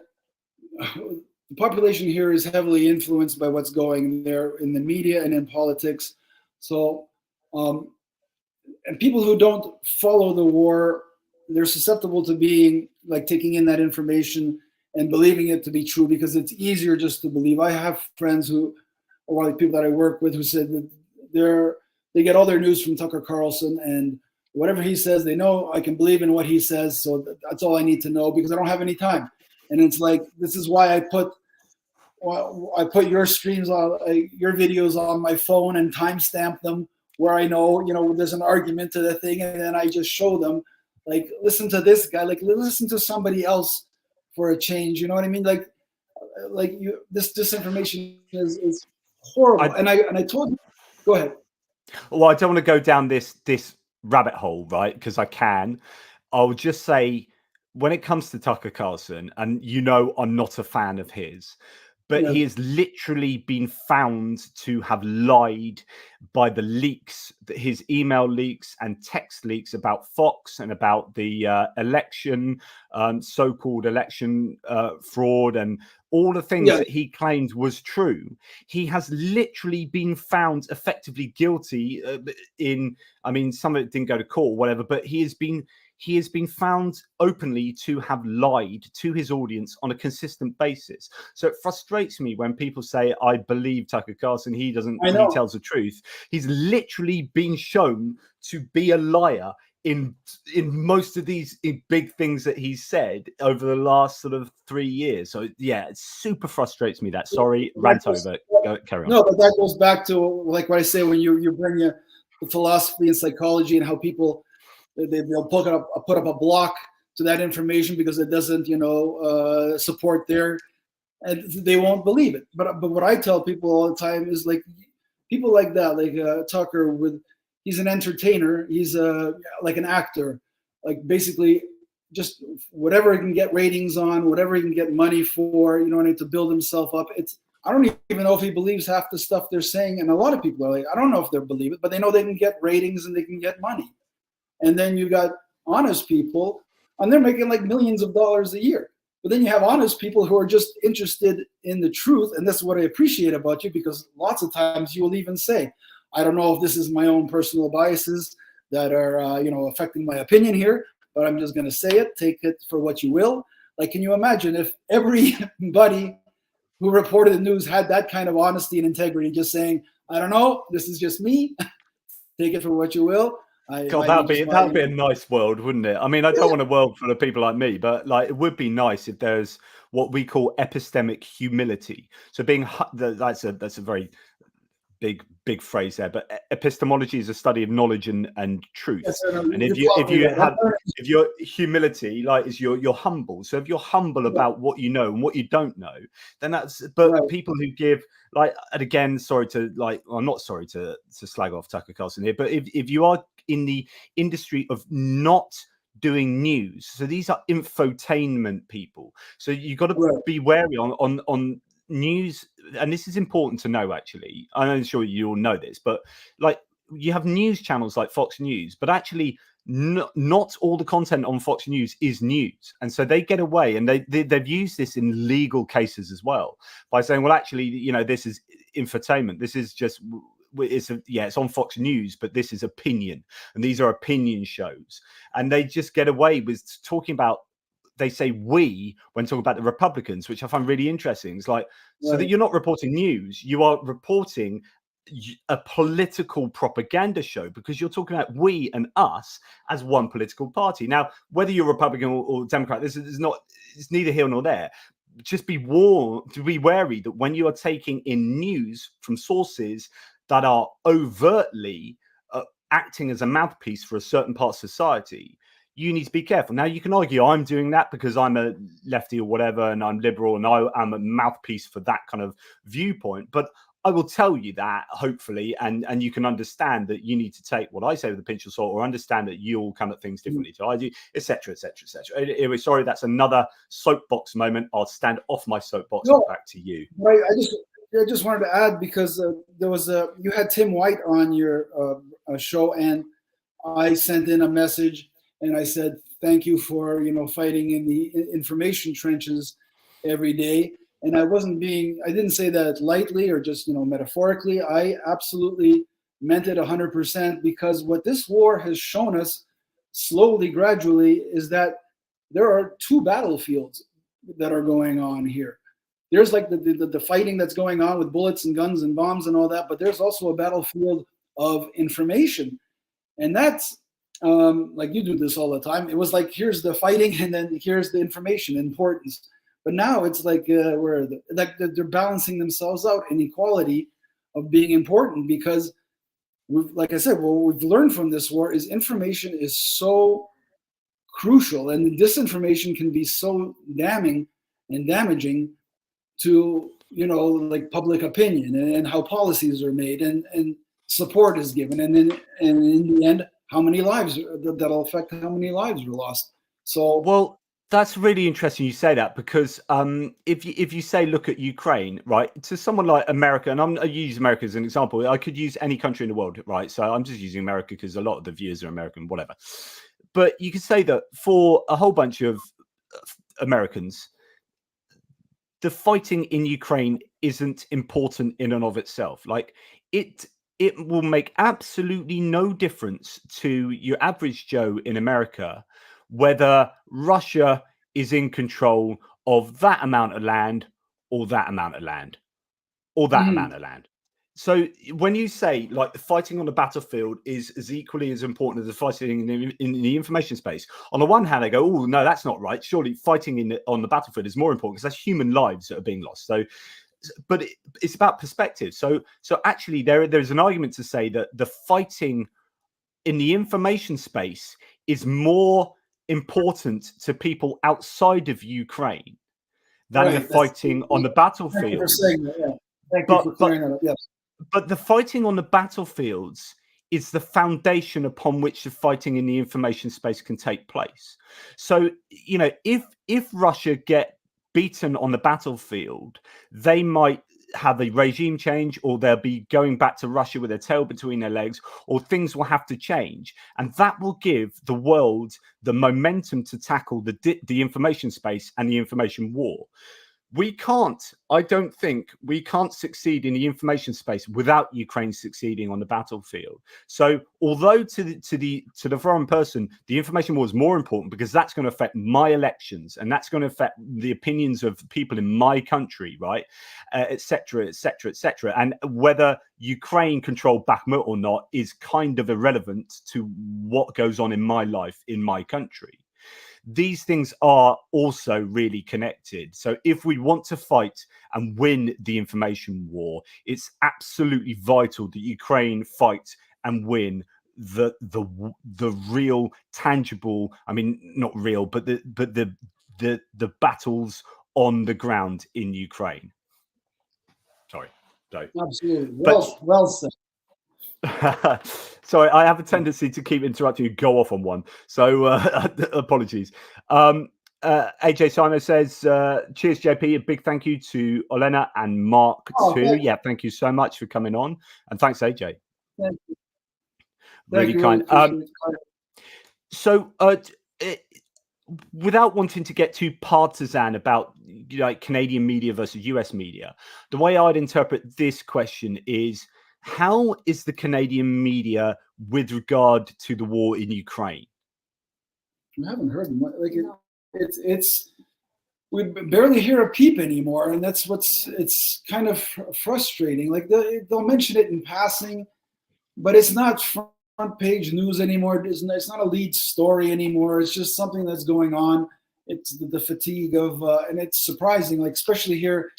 the population here is heavily influenced by what's going there in the media and in politics. So, and people who don't follow the war, they're susceptible to being like taking in that information and believing it to be true, because it's easier just to believe. I have friends or like people that I work with who said that they get all their news from Tucker Carlson, and whatever he says, they know I can believe in what he says. So that's all I need to know, because I don't have any time. And it's like, this is why I put your streams on, your videos on my phone and timestamp them where I know, there's an argument to the thing. And then I just show them, like, listen to this guy, like listen to somebody else for a change. You know what I mean? Like this disinformation is horrible. And I told you, go ahead. Well, I don't want to go down this rabbit hole, right? Because I can. I'll just say, when it comes to Tucker Carlson, and I'm not a fan of his, but he has literally been found to have lied by the leaks, his email leaks and text leaks about Fox and about the election, so-called election fraud, and all the things that he claimed was true. He has literally been found effectively guilty some of it didn't go to court or whatever, but he has been found openly to have lied to his audience on a consistent basis. So it frustrates me when people say, I believe Tucker Carlson, he tells the truth. He's literally been shown to be a liar in most of these big things that he's said over the last sort of 3 years. So yeah, it super frustrates me that. Sorry, rant over. Carry on. No, but that goes back to like what I say when you bring the philosophy and psychology and how people they'll put up a block to that information because it doesn't support their, and they won't believe it. But what I tell people all the time is, like, people like that, like Tucker, he's an entertainer, he's like an actor, like basically just whatever he can get ratings on, whatever he can get money for, to build himself up. I don't even know if he believes half the stuff they're saying, and a lot of people are like, I don't know if they believe it, but they know they can get ratings and they can get money. And then you got honest people, and they're making like millions of dollars a year. But then you have honest people who are just interested in the truth, and that's what I appreciate about you, because lots of times you will even say, I don't know if this is my own personal biases that are affecting my opinion here, but I'm just going to say it. Take it for what you will. Like, can you imagine if everybody who reported the news had that kind of honesty and integrity, just saying, I don't know, this is just me, take it for what you will. God, that'd be a nice world, wouldn't it? I mean, I don't want a world full of people like me, but like, it would be nice if there's what we call epistemic humility. So that's a very big phrase there, but epistemology is a study of knowledge and truth. Yes, and if your humility, like, is you're humble. So if you're humble about what you know and what you don't know, then that's. But right. People who give, like, and again, I'm not sorry to slag off Tucker Carlson here, but if you are in the industry of not doing news, so these are infotainment people, so you've got to be wary on news. And this is important to know, actually. I'm sure you all know this, but like, you have news channels like Fox News, but actually not all the content on Fox News is news. And so they get away, and they've used this in legal cases as well, by saying, well, actually, this is infotainment. This is just, it's on Fox News, but this is opinion, and these are opinion shows. And they just get away with talking about, they say we when talking about the Republicans, which I find really interesting. It's like, so that you're not reporting news, you are reporting a political propaganda show, because you're talking about we and us as one political party. Now, whether you're Republican or Democrat, this is not, it's neither here nor there. Just be warned, to be wary that when you are taking in news from sources that are overtly acting as a mouthpiece for a certain part of society, you need to be careful. Now, you can argue I'm doing that because I'm a lefty or whatever, and I'm liberal, and I am a mouthpiece for that kind of viewpoint. But I will tell you that, hopefully, and you can understand that you need to take what I say with a pinch of salt, or understand that you all come at things differently to I do, etc., etc., etc. Anyway, sorry, that's another soapbox moment. I'll stand off my soapbox and back to you. Right. I just wanted to add, because there was you had Tim White on your show, and I sent in a message. And I said, thank you for, fighting in the information trenches every day. And I didn't say that lightly or just, metaphorically. I absolutely meant it 100%, because what this war has shown us slowly, gradually, is that there are two battlefields that are going on here. There's like the fighting that's going on with bullets and guns and bombs and all that, but there's also a battlefield of information. And that's, like, you do this all the time. It was like, here's the fighting, and then here's the information importance. But now it's like they're balancing themselves out in equality of being important, because like I said, what we've learned from this war is information is so crucial, and the disinformation can be so damning and damaging to, you know, like public opinion and how policies are made and support is given, and in the end, how many lives that'll affect how many lives were lost. So well, that's really interesting you say that, because if you say look at Ukraine, right, to someone like America, and I use America as an example, I could use any country in the world, right? So I'm just using America because a lot of the viewers are American, whatever. But you could say that for a whole bunch of Americans, the fighting in Ukraine isn't important in and of itself. Like it will make absolutely no difference to your average Joe in America whether Russia is in control of that amount of land or that amount of land or that amount of land. So when you say like the fighting on the battlefield is as equally as important as the fighting in the information space, on the one hand they go, oh no, that's not right. Surely fighting on the battlefield is more important because that's human lives that are being lost. So, but it's about perspective. So actually there's an argument to say that the fighting in the information space is more important to people outside of Ukraine than the fighting on the battlefield. Thank you for saying that. Yeah. Thank you for clearing that up. Yes. But the fighting on the battlefields is the foundation upon which the fighting in the information space can take place. So, you know, if Russia get beaten on the battlefield, they might have a regime change, or they'll be going back to Russia with their tail between their legs, or things will have to change. And that will give the world the momentum to tackle the information space and the information war. I don't think we can't succeed in the information space without Ukraine succeeding on the battlefield. So although to the foreign person, the information war is more important because that's going to affect my elections and that's going to affect the opinions of people in my country, right? Et cetera, et cetera, et cetera. And whether Ukraine control Bakhmut or not is kind of irrelevant to what goes on in my life, in my country. These things are also really connected. So if we want to fight and win the information war, it's absolutely vital that Ukraine fight and win the real tangible, I mean, not real, but the battles on the ground in Ukraine. Sorry. Absolutely. Well said. Sorry, I have a tendency to keep interrupting you, go off on one. So apologies. AJ Simon says, cheers, JP. A big thank you to Olena and Mark too. Yeah, thank you so much for coming on. And thanks, AJ. Thank you. Really kind. So without wanting to get too partisan about like Canadian media versus US media, the way I'd interpret this question is, how is the Canadian media with regard to the war in Ukraine? I haven't heard them. Like it's we barely hear a peep anymore, and that's it's kind of frustrating. Like they'll mention it in passing, but it's not front page news anymore. It's not a lead story anymore. It's just something that's going on. It's the fatigue of, and it's surprising, like especially here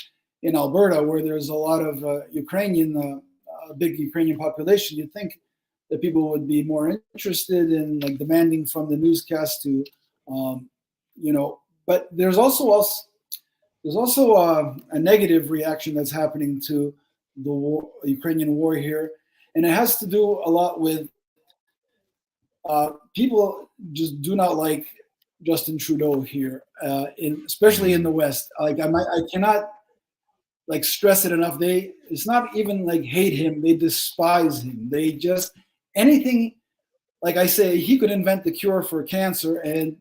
in Alberta, where there's a lot of Ukrainian. A big Ukrainian population, you'd think that people would be more interested in like demanding from the newscast to, you know, but there's also a negative reaction that's happening to the war, Ukrainian war here. And it has to do a lot with people just do not like Justin Trudeau here, especially in the West. Like I cannot like stress it enough. It's not even like hate him, they despise him. They just, anything, like I say, he could invent the cure for cancer and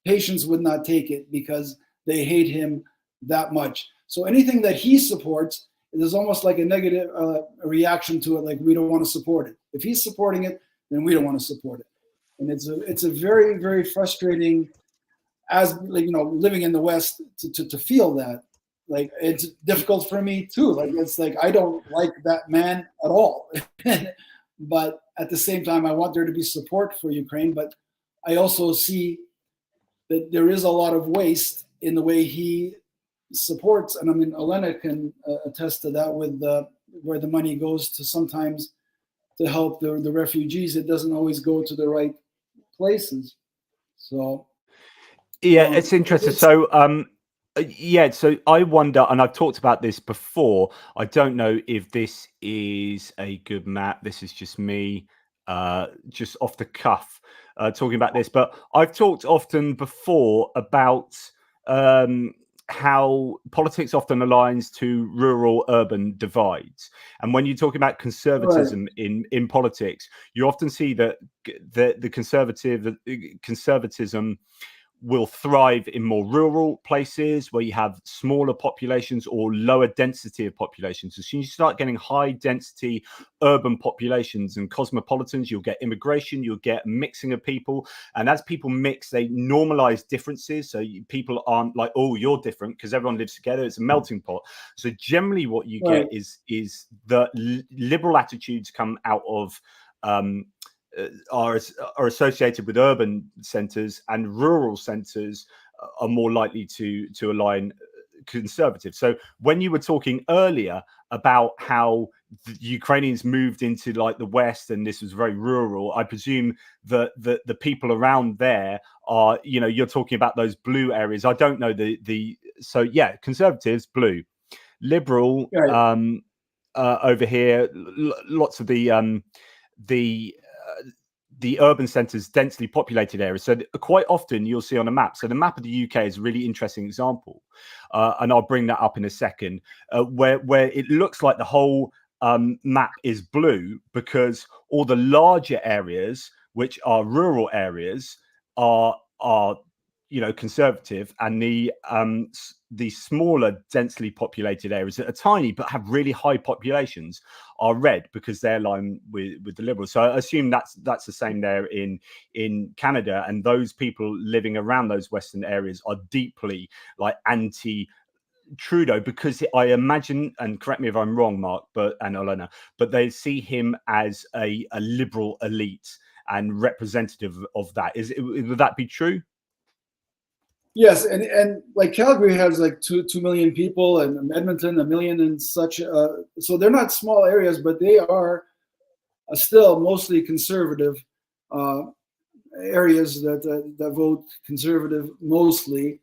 patients would not take it because they hate him that much. So anything that he supports, there's almost like a negative reaction to it, like we don't want to support it. If he's supporting it, then we don't want to support it. And it's a very, very frustrating, as like, you know, living in the West to feel that. Like it's difficult for me too. Like it's like I don't like that man at all. But at the same time, I want there to be support for Ukraine. But I also see that there is a lot of waste in the way he supports. And I mean, Olena can attest to that with where the money goes to sometimes to help the refugees. It doesn't always go to the right places. So Yeah, it's interesting. So yeah, so I wonder, and I've talked about this before, I don't know if this is a good map. This is just me just off the cuff talking about this, but I've talked often before about how politics often aligns to rural urban divides. And when you're talking about conservatism in politics, you often see that the conservatism will thrive in more rural places where you have smaller populations or lower density of populations. As soon as you start getting high density urban populations and cosmopolitans, you'll get immigration, you'll get mixing of people. And as people mix, they normalize differences. So people aren't like, oh, you're different, because everyone lives together. It's a melting pot. So generally what you get is the liberal attitudes come out of are associated with urban centres, and rural centres are more likely to align conservative. So when you were talking earlier about how the Ukrainians moved into like the West and this was very rural, I presume that the people around there are, you know, you're talking about those blue areas. I don't know so yeah, conservatives blue, liberal over here, lots of the urban centres, densely populated areas. So quite often you'll see on a map. So the map of the UK is a really interesting example, and I'll bring that up in a second, where it looks like the whole map is blue because all the larger areas, which are rural areas, are you know, conservative, and the smaller densely populated areas that are tiny but have really high populations are red because they're aligned with the Liberals. So I assume that's the same there in Canada, and those people living around those western areas are deeply like anti Trudeau, because I imagine, and correct me if I'm wrong, Mark, and Olena, but they see him as a liberal elite and representative of that. Would that be true? Yes, and like Calgary has like 2 million people, and Edmonton 1 million and such. So they're not small areas, but they are still mostly conservative areas that vote conservative mostly.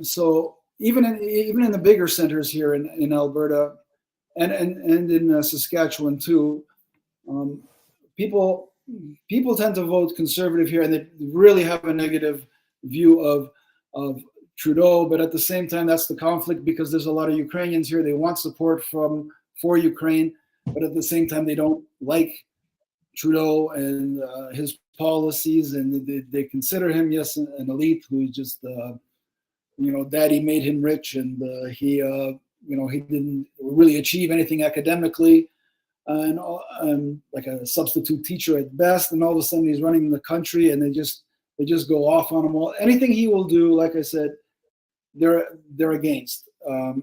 So even in the bigger centers here in Alberta and in Saskatchewan too, people tend to vote conservative here, and they really have a negative view of Trudeau. But at the same time, that's the conflict, because there's a lot of Ukrainians here. They want support for Ukraine, but at the same time, they don't like Trudeau and his policies, and they consider him, yes, an elite who's just you know, daddy made him rich, and he didn't really achieve anything academically, and like a substitute teacher at best, and all of a sudden he's running the country, and they just go off on him. All anything he will do, like I said, they're against, and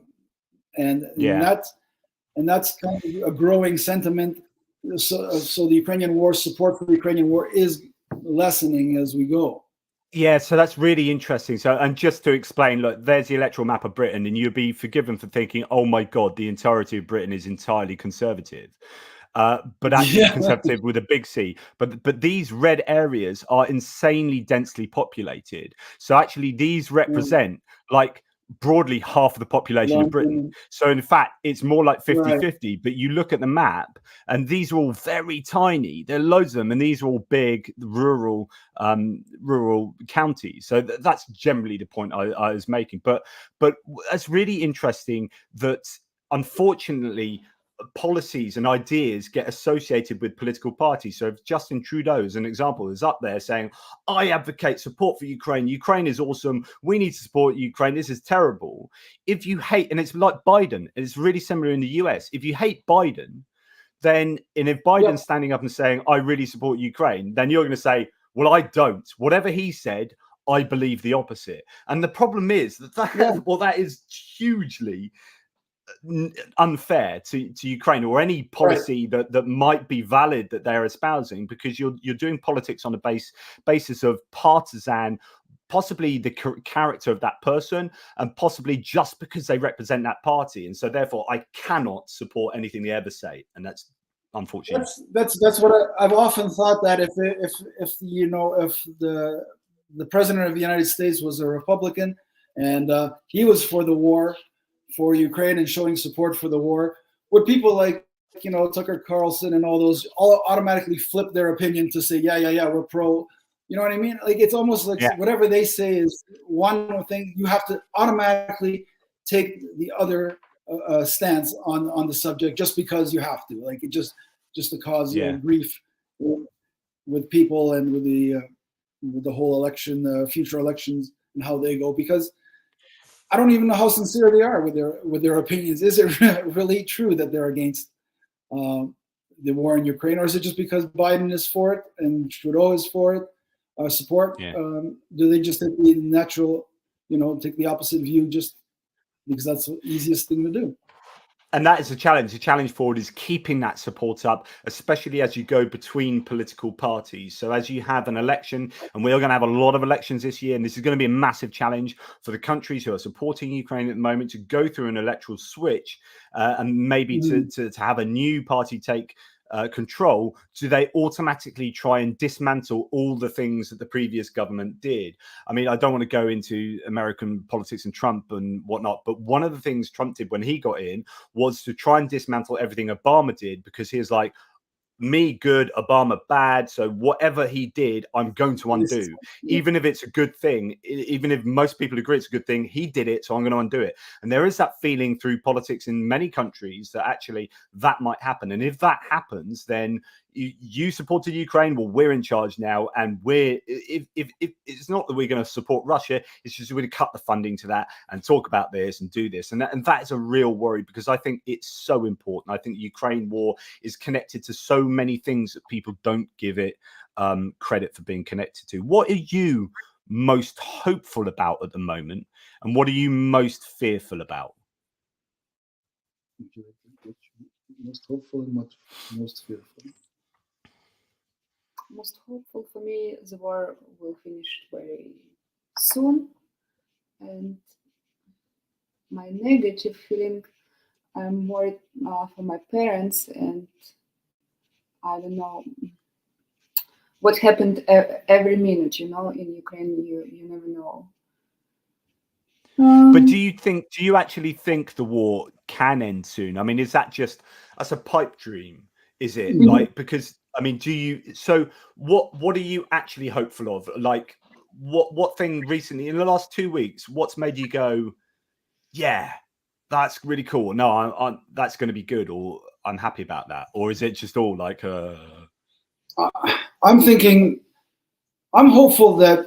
that's kind of a growing sentiment. So the Ukrainian war, support for the Ukrainian war is lessening as we go. Yeah, so that's really interesting. So, and just to explain, look, there's the electoral map of Britain, and you'll be forgiven for thinking, oh my God, the entirety of Britain is entirely conservative. But actually conservative with a big C. But these red areas are insanely densely populated. So actually these represent like broadly half of the population of Britain. So in fact, it's more like 50-50, but you look at the map and these are all very tiny. There are loads of them, and these are all big rural counties. So that's generally the point I was making. But it's really interesting that unfortunately policies and ideas get associated with political parties. So if Justin Trudeau, as an example, is up there saying, I advocate support for Ukraine. Ukraine is awesome. We need to support Ukraine. This is terrible. If you hate, and it's like Biden, it's really similar in the US. If you hate Biden, then, and if Biden's standing up and saying, I really support Ukraine, then you're going to say, well, I don't. Whatever he said, I believe the opposite. And the problem is that is hugely unfair to Ukraine, or any policy that might be valid that they're espousing, because you're doing politics on a basis of partisan, possibly the character of that person, and possibly just because they represent that party. And so therefore I cannot support anything they ever say, and that's unfortunate. That's what I've often thought, that if the the president of the United States was a Republican, and he was for the war for Ukraine and showing support for the war. Would people like, Tucker Carlson and all those all automatically flip their opinion to say, yeah, we're pro? You know what I mean? Like, it's almost like whatever they say is one thing. You have to automatically take the other stance on the subject just because you have to. Like, it just to cause grief with people and with the whole election, future elections and how they go. Because I don't even know how sincere they are with their opinions. Is it really true that they're against the war in Ukraine, or is it just because Biden is for it and Trudeau is for it? Support? Do they just take the natural, take the opposite view just because that's the easiest thing to do? And that is a challenge. The challenge forward is keeping that support up, especially as you go between political parties. So as you have an election, and we're going to have a lot of elections this year, and this is going to be a massive challenge for the countries who are supporting Ukraine at the moment to go through an electoral switch and maybe to have a new party take control. Do they automatically try and dismantle all the things that the previous government did? I mean, I don't want to go into American politics and Trump and whatnot, but one of the things Trump did when he got in was to try and dismantle everything Obama did, because he was like, me good, Obama bad, so whatever he did, I'm going to undo. Even if it's a good thing, even if most people agree it's a good thing, he did it, so I'm going to undo it. And there is that feeling through politics in many countries that actually that might happen. And if that happens, then you supported Ukraine, well, we're in charge now, and if it's not that we're going to support Russia, it's just we're going to cut the funding to that and talk about this and do this. And that is a real worry, because I think it's so important. I think the Ukraine war is connected to so many things that people don't give it credit for being connected to. What are you most hopeful about at the moment, and what are you most fearful about? Most hopeful and most fearful. Most hopeful for me, the war will finish very soon, and my negative feeling, I'm worried for my parents, and I don't know what happened every minute, in Ukraine, you never know. But do you actually think the war can end soon? I mean, is that just as a pipe dream? Is it like, because I mean, so what are you actually hopeful of? Like, what thing recently in the last 2 weeks, what's made you go, yeah, that's really cool, no, that's going to be good, or I'm happy about that? Or is it just all like I'm hopeful that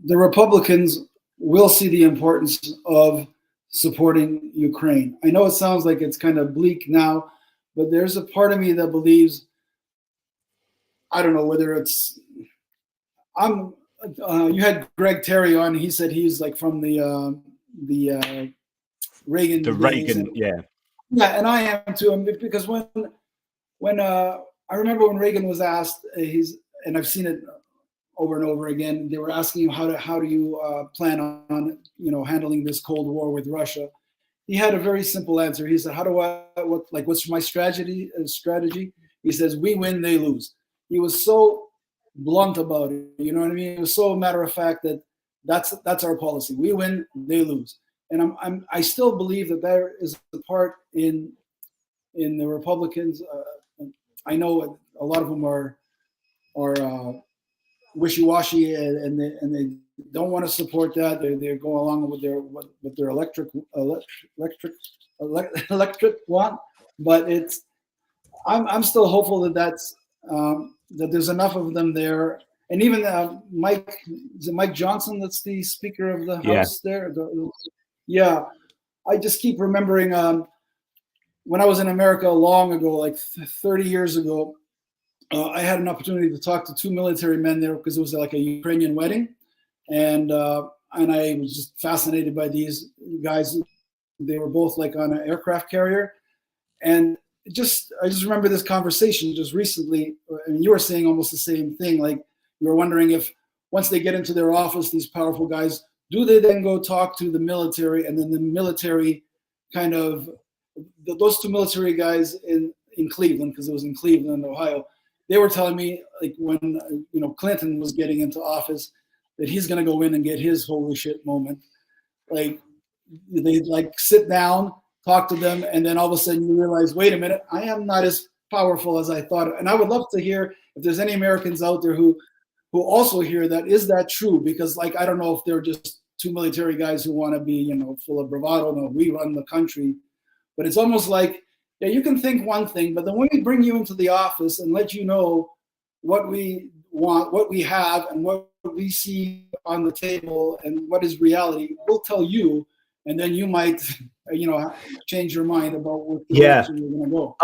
the Republicans will see the importance of supporting Ukraine. I know it sounds like it's kind of bleak now, but there's a part of me that believes, I don't know whether it's, you had Greg Terry on, he said he's like from the Reagan days, Reagan, yeah, and I am too, because when I remember when Reagan was asked, and I've seen it over and over again, they were asking him how do you plan on handling this Cold War with Russia. He had a very simple answer. He said, what's my strategy? He says, we win, they lose. He was so blunt about it. You know what I mean? It was so matter of fact that that's our policy. We win, they lose. And I still believe that there is a part in the Republicans. I know a lot of them are wishy-washy, and they don't want to support that. They go along with their electric want. But I'm still hopeful that there's enough of them there. And even is it Mike Johnson that's the Speaker of the House there? I just keep remembering when I was in America long ago, like 30 years ago, I had an opportunity to talk to two military men there, because it was like a Ukrainian wedding, and I was just fascinated by these guys. They were both like on an aircraft carrier, and I just remember this conversation just recently, and you were saying almost the same thing. Like, you were wondering if once they get into their office, these powerful guys, do they then go talk to the military, and then the military kind of those two military guys in Cleveland, because it was in Cleveland, Ohio. they were telling me, like, when Clinton was getting into office, that he's going to go in and get his holy shit moment. Like, they like sit down, talk to them, and then all of a sudden you realize, wait a minute, I am not as powerful as I thought. And I would love to hear if there's any Americans out there who also hear that. Is that true? Because, like, I don't know if they're just two military guys who want to be, full of bravado. No, we run the country. But it's almost like, yeah, you can think one thing, but then when we bring you into the office and let you know what we want, what we have, and what we see on the table and what is reality, we'll tell you, and then you might, change your mind about what direction you're going to go.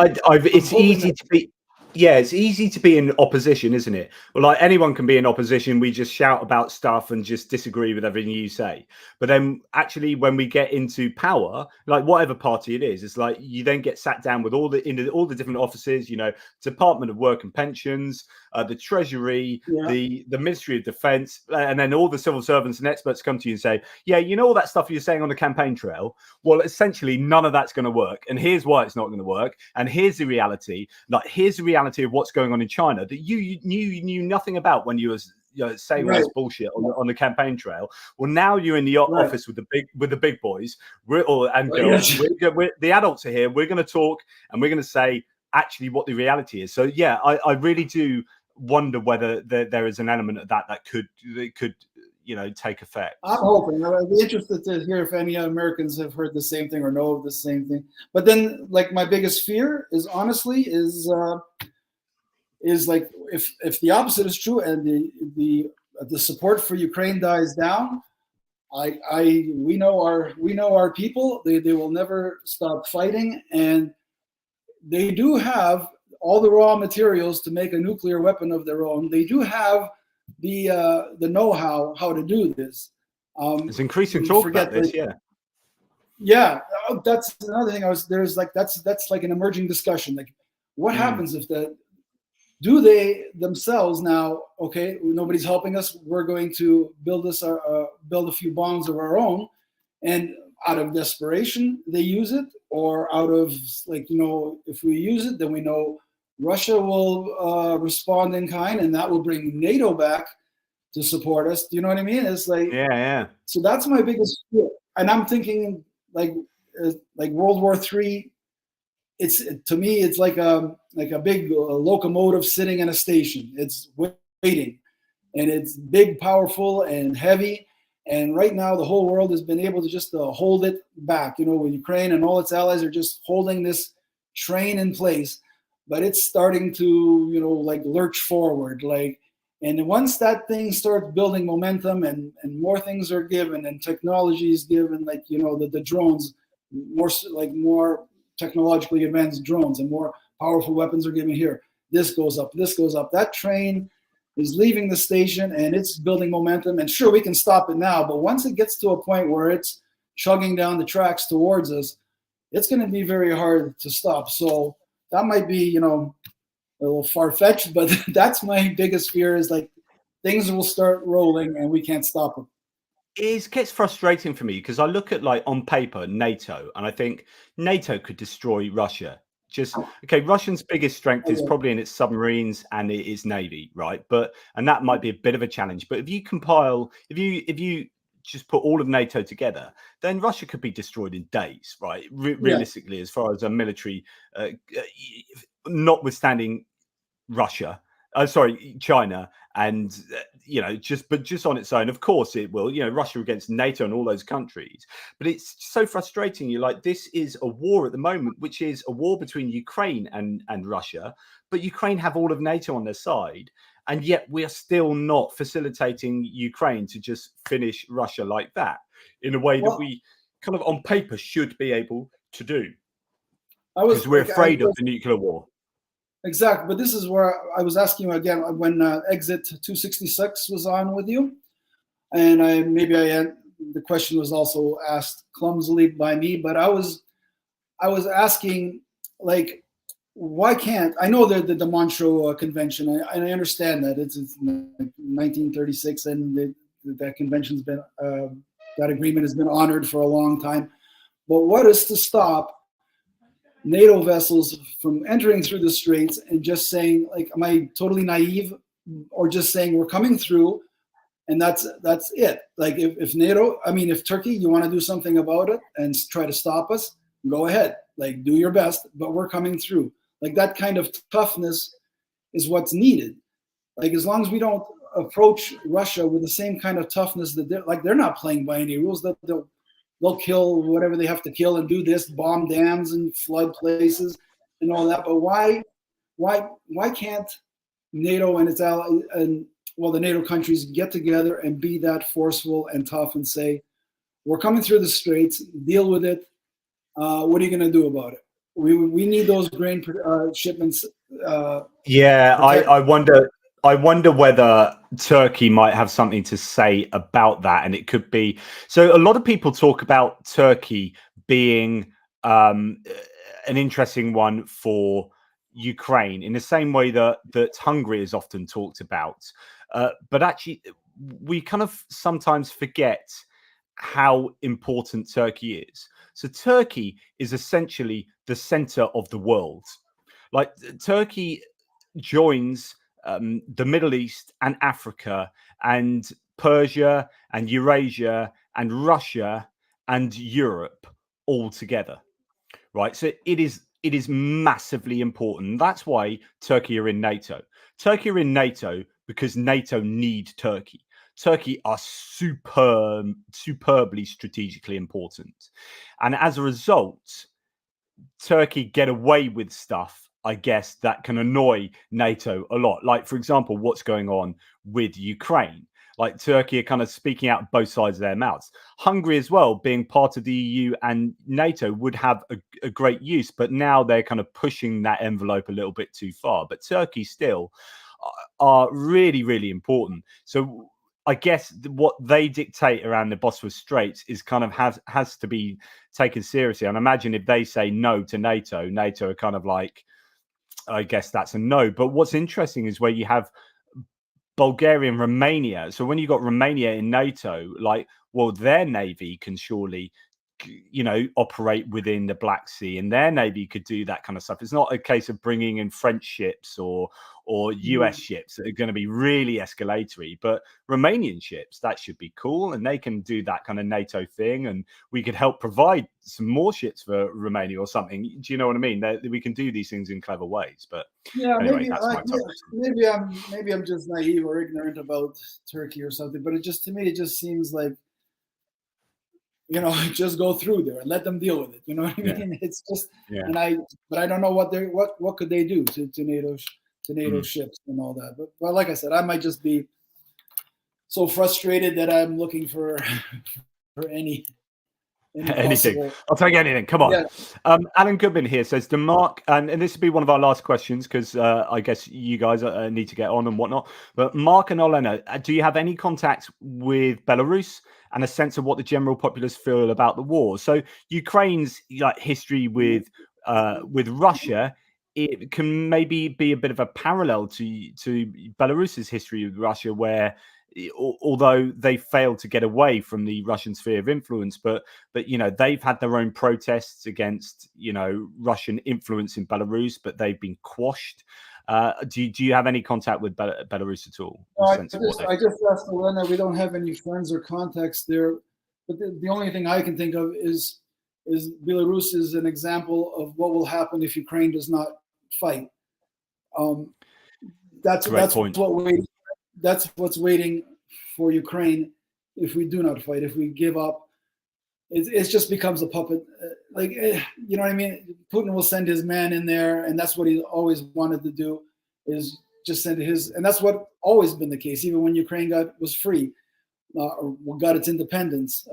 It's easy to be. Yeah, it's easy to be in opposition, isn't it? Well, like, anyone can be in opposition. We just shout about stuff and just disagree with everything you say. But then actually, when we get into power, like whatever party it is, it's like you then get sat down with all the different offices, Department of Work and Pensions, the Treasury, the Ministry of Defense, and then all the civil servants and experts come to you and say, yeah, all that stuff you're saying on the campaign trail. Well, essentially, none of that's going to work. And here's why it's not going to work. And here's the reality. Like, here's the reality of what's going on in China that you knew nothing about when you were saying all this bullshit on the campaign trail. Well, now you're in the office with the big boys, girls. The adults are here. We're going to talk and we're going to say actually what the reality is. So yeah, I really do wonder whether there is an element of that could take effect. I'm hoping. I'd be interested to hear if any Americans have heard the same thing or know of the same thing. But then, like, my biggest fear is like, if the opposite is true and the support for Ukraine dies down, we know our people. They will never stop fighting, and they do have all the raw materials to make a nuclear weapon of their own. They do have the know-how to do this. There's increasing talk about this, Yeah, that's another thing. That's like an emerging discussion. Like, what happens if do they themselves now? Okay, nobody's helping us. We're going to build a few bombs of our own, and out of desperation they use it, or out of if we use it, then we know Russia will respond in kind, and that will bring NATO back to support us. Do you know what I mean? It's like, yeah. So that's my biggest fear, and I'm thinking like World War III. To me, it's like a big locomotive sitting in a station. It's waiting, and it's big, powerful, and heavy. And right now, the whole world has been able to just hold it back. With Ukraine and all its allies are just holding this train in place, but it's starting to lurch forward. And once that thing starts building momentum and more things are given and technology is given, the drones, more technologically advanced drones and more powerful weapons are given here. This goes up. That train is leaving the station and it's building momentum. And sure, we can stop it now, but once it gets to a point where it's chugging down the tracks towards us, it's going to be very hard to stop. So that might be, a little far-fetched, but that's my biggest fear, is like things will start rolling and we can't stop them. It gets frustrating for me because I look at, on paper, NATO, and I think NATO could destroy Russia. Russia's biggest strength is probably in its submarines and its navy, right? And that might be a bit of a challenge. But if you just put all of NATO together, then Russia could be destroyed in days, right? Realistically, as far as a military, notwithstanding China, and just on its own, of course it will. Russia against NATO and all those countries. But it's so frustrating. You're like, this is a war at the moment, which is a war between Ukraine and Russia. But Ukraine have all of NATO on their side, and yet we are still not facilitating Ukraine to just finish Russia like that in a way that we kind of on paper should be able to do. Because we're afraid of the nuclear war. Exactly, but this is where I was asking you again when Exit 266 was on with you, and the question was also asked clumsily by me, but I was asking, like, why can't I know the Montreux Convention, and I understand that it's 1936 and that convention's been that agreement has been honored for a long time, but what is to stop NATO vessels from entering through the straits and just saying, like, am I totally naive, or just saying we're coming through and that's it? Like, if NATO, I mean, if Turkey, you want to do something about it and try to stop us, go ahead, like, do your best, but we're coming through. Like, that kind of toughness is what's needed. Like, as long as we don't approach Russia with the same kind of toughness that they're not playing by any rules, that they'll kill whatever they have to kill and do this, bomb dams and flood places and all that. But why can't NATO and its allies and, well, the NATO countries get together and be that forceful and tough and say, we're coming through the straits, deal with it. What are you going to do about it? We need those grain shipments. I wonder whether Turkey might have something to say about that, and it could be. So a lot of people talk about Turkey being an interesting one for Ukraine, in the same way that Hungary is often talked about. But actually, we kind of sometimes forget how important Turkey is. So Turkey is essentially the center of the world. Like, Turkey joins the Middle East and Africa and Persia and Eurasia and Russia and Europe all together, right? So it is massively important. That's why Turkey are in NATO. Turkey are in NATO because NATO need Turkey. Turkey are superbly strategically important. And as a result, Turkey get away with stuff, I guess, that can annoy NATO a lot. Like, for example, what's going on with Ukraine. Like, Turkey are kind of speaking out both sides of their mouths. Hungary as well, being part of the EU and NATO, would have a great use, but now they're kind of pushing that envelope a little bit too far. But Turkey still are really, really important. So I guess what they dictate around the Bosphorus Straits is kind of has to be taken seriously. And imagine if they say no to NATO, NATO are kind of like, I guess that's a no. But what's interesting is where you have Bulgaria and Romania. So when you got Romania in NATO, like, well, their navy can surely, operate within the Black Sea, and their navy could do that kind of stuff. It's not a case of bringing in French ships or US ships that are going to be really escalatory, but Romanian ships, that should be cool, and they can do that kind of NATO thing, and we could help provide some more ships for Romania or something. Do you know what I mean? We can do these things in clever ways. But yeah, anyway, maybe I'm just naive or ignorant about Turkey or something, but to me it just seems like, just go through there and let them deal with it. You know what I mean? It's just, but I don't know what could they do to NATO ships and all that. But like I said, I might just be so frustrated that I'm looking for anything. I'll take anything. Come on. Yeah. Alan Goodman here says, to Mark, and this will be one of our last questions, because I guess you guys need to get on and whatnot. But Mark and Olena, do you have any contact with Belarus and a sense of what the general populace feel about the war? So Ukraine's history with Russia, it can maybe be a bit of a parallel to Belarus's history with Russia, where although they failed to get away from the Russian sphere of influence, but they've had their own protests against Russian influence in Belarus, but they've been quashed. Do you have any contact with Belarus at all? I just asked Olena. We don't have any friends or contacts there, but the only thing I can think of is Belarus is an example of what will happen if Ukraine does not fight. That's what's waiting for Ukraine if we do not fight. If we give up, it just becomes a puppet. You know what I mean? Putin will send his man in there, and that's what he always wanted to do, is just send his. And that's what always been the case, even when Ukraine was free, or got its independence.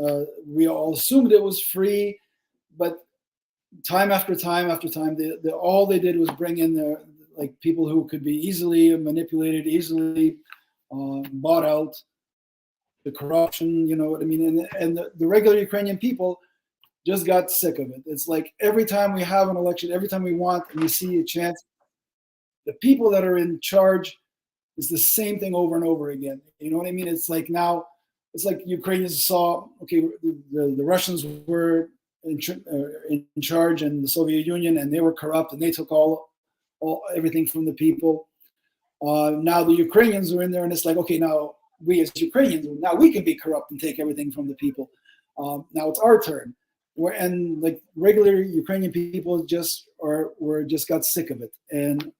We all assumed it was free, but time after time after time, all they did was bring in their people who could be easily manipulated, easily bought out, the corruption, you know what I mean? And the regular Ukrainian people just got sick of it. It's like every time we have an election, every time we want and we see a chance, the people that are in charge is the same thing over and over again. You know what I mean? It's like now, it's like Ukrainians saw, okay, the Russians were in charge in the Soviet Union, and they were corrupt, and they took everything from the people. Now the Ukrainians are in there, and it's like, okay, now we as Ukrainians, now we can be corrupt and take everything from the people. Now it's our turn. And like regular Ukrainian people just got sick of it. And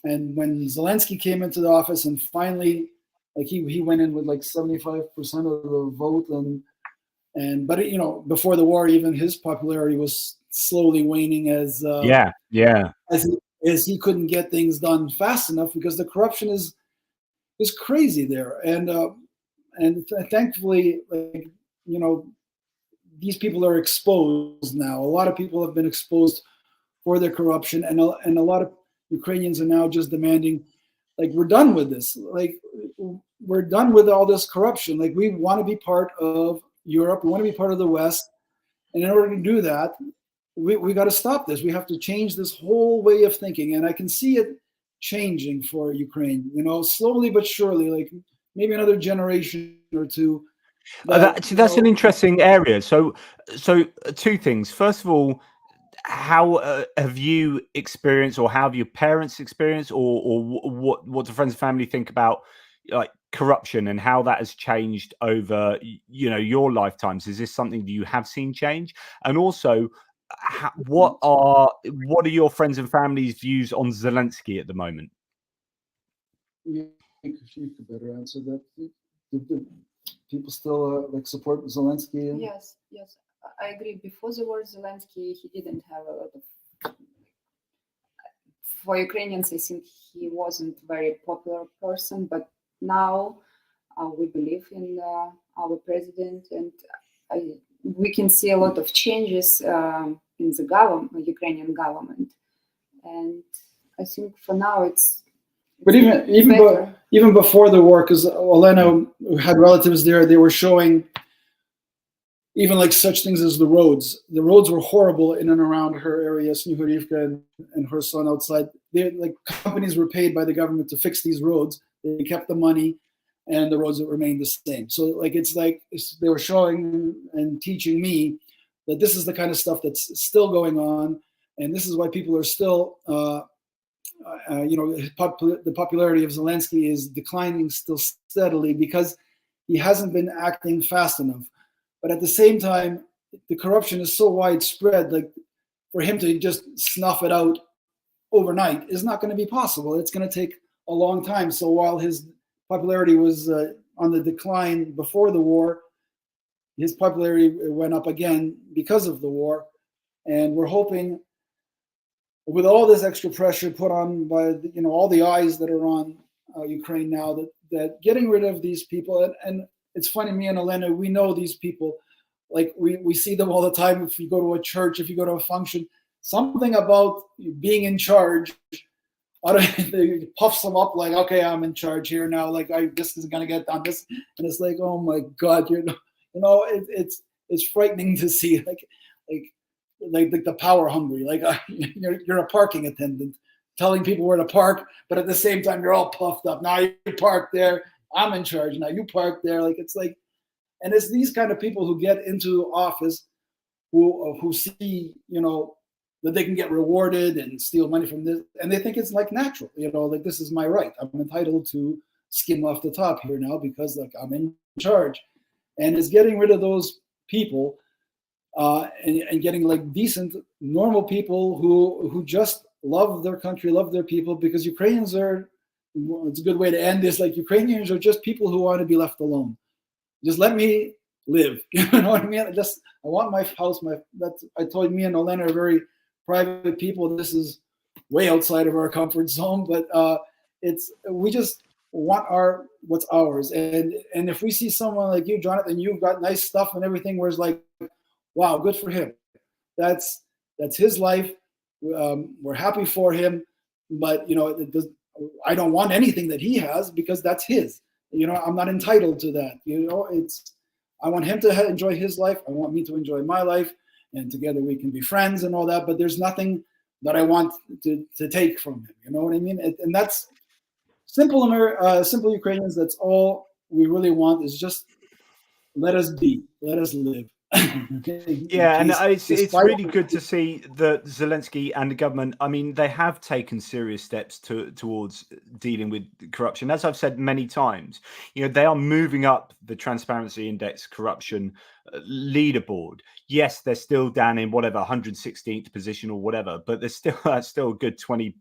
when Zelensky came into the office, and finally, like he went in with like 75% of the vote, but you know, before the war, even his popularity was slowly waning as he couldn't get things done fast enough because the corruption is crazy there. And thankfully, like, you know, these people are exposed now. A lot of people have been exposed for their corruption, and a lot of Ukrainians are now just demanding, like, we're done with this. Like, we're done with all this corruption. Like, we want to be part of Europe. We want to be part of the West. And in order to do that, we got to stop this. We have to change this whole way of thinking. And I can see it changing for Ukraine, you know, slowly but surely, like maybe another generation or two. That's an interesting area. So two things. First of all, how have you experienced, or how have your parents experienced, or what do friends and family think about like corruption and how that has changed over, you know, your lifetimes? Is this something that you have seen change? And also, what are your friends and family's views on Zelensky at the moment? You could better answer that. Do people still like support Zelensky? Yes. I agree. Before the war, Zelensky, he didn't have a lot of. For Ukrainians, I think he wasn't a very popular person, but now we believe in our president, and we can see a lot of changes in the Ukrainian government, and I think for now it's. But even before the war, because Olena had relatives there, they were showing even like such things as the roads. The roads were horrible in and around her area, Snihurivka and her son outside. Like companies were paid by the government to fix these roads. They kept the money, and the roads remained the same. So like they were showing and teaching me that this is the kind of stuff that's still going on, and this is why people are still. You know, the popularity of Zelensky is declining still steadily because he hasn't been acting fast enough. But at the same time, the corruption is so widespread, like for him to just snuff it out overnight is not going to be possible. It's going to take a long time. So while his popularity was on the decline before the war, his popularity went up again because of the war. And we're hoping, with all this extra pressure put on by all the eyes that are on Ukraine now, that getting rid of these people, and it's funny, me and Olena, we know these people, like we see them all the time. If you go to a church, if you go to a function, something about being in charge, it puffs them up, like, okay, I'm in charge here now, like this is gonna get done, this, and it's like, oh my God, it's frightening to see, like the power hungry, like you're a parking attendant telling people where to park, but at the same time you're all puffed up. Now you park there, I'm in charge. Now you park there. Like it's like, and it's these kind of people who get into office who see that they can get rewarded and steal money from this, and they think it's like natural. Like this is my right. I'm entitled to skim off the top here now because like I'm in charge, and it's getting rid of those people. And getting like decent, normal people who just love their country, love their people, because Ukrainians are, it's a good way to end this, like Ukrainians are just people who want to be left alone. Just let me live. You know what I mean? I want my house, I told me and Olena are very private people. This is way outside of our comfort zone, but we just want what's ours. And if we see someone like you, Jonathan, you've got nice stuff and everything, where it's like, wow, good for him. That's his life. We're happy for him, but I don't want anything that he has because that's his. I'm not entitled to that. I want him to enjoy his life. I want me to enjoy my life, and together we can be friends and all that. But there's nothing that I want to take from him. You know what I mean? And that's simple Ukrainians. That's all we really want, is just let us be, let us live. Yeah, and it's really good to see that Zelensky and the government, I mean, they have taken serious steps towards dealing with corruption. As I've said many times, they are moving up the Transparency Index corruption leaderboard. Yes, they're still down in whatever 116th position or whatever, but they're still a good 20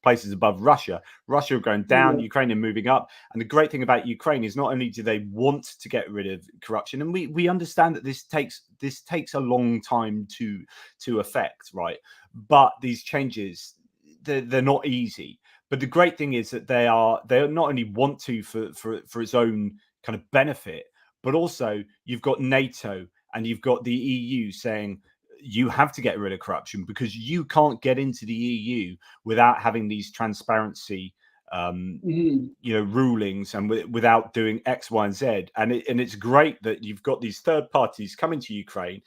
places above Russia. Russia are going down, Ukraine are moving up. And the great thing about Ukraine is not only do they want to get rid of corruption, and we understand that this takes a long time to affect, right? But these changes, they're not easy. But the great thing is that they not only want to for its own kind of benefit, but also you've got NATO and you've got the EU saying, you have to get rid of corruption because you can't get into the EU without having these transparency, rulings and without doing X, Y, and Z. And it's great that you've got these third parties coming to Ukraine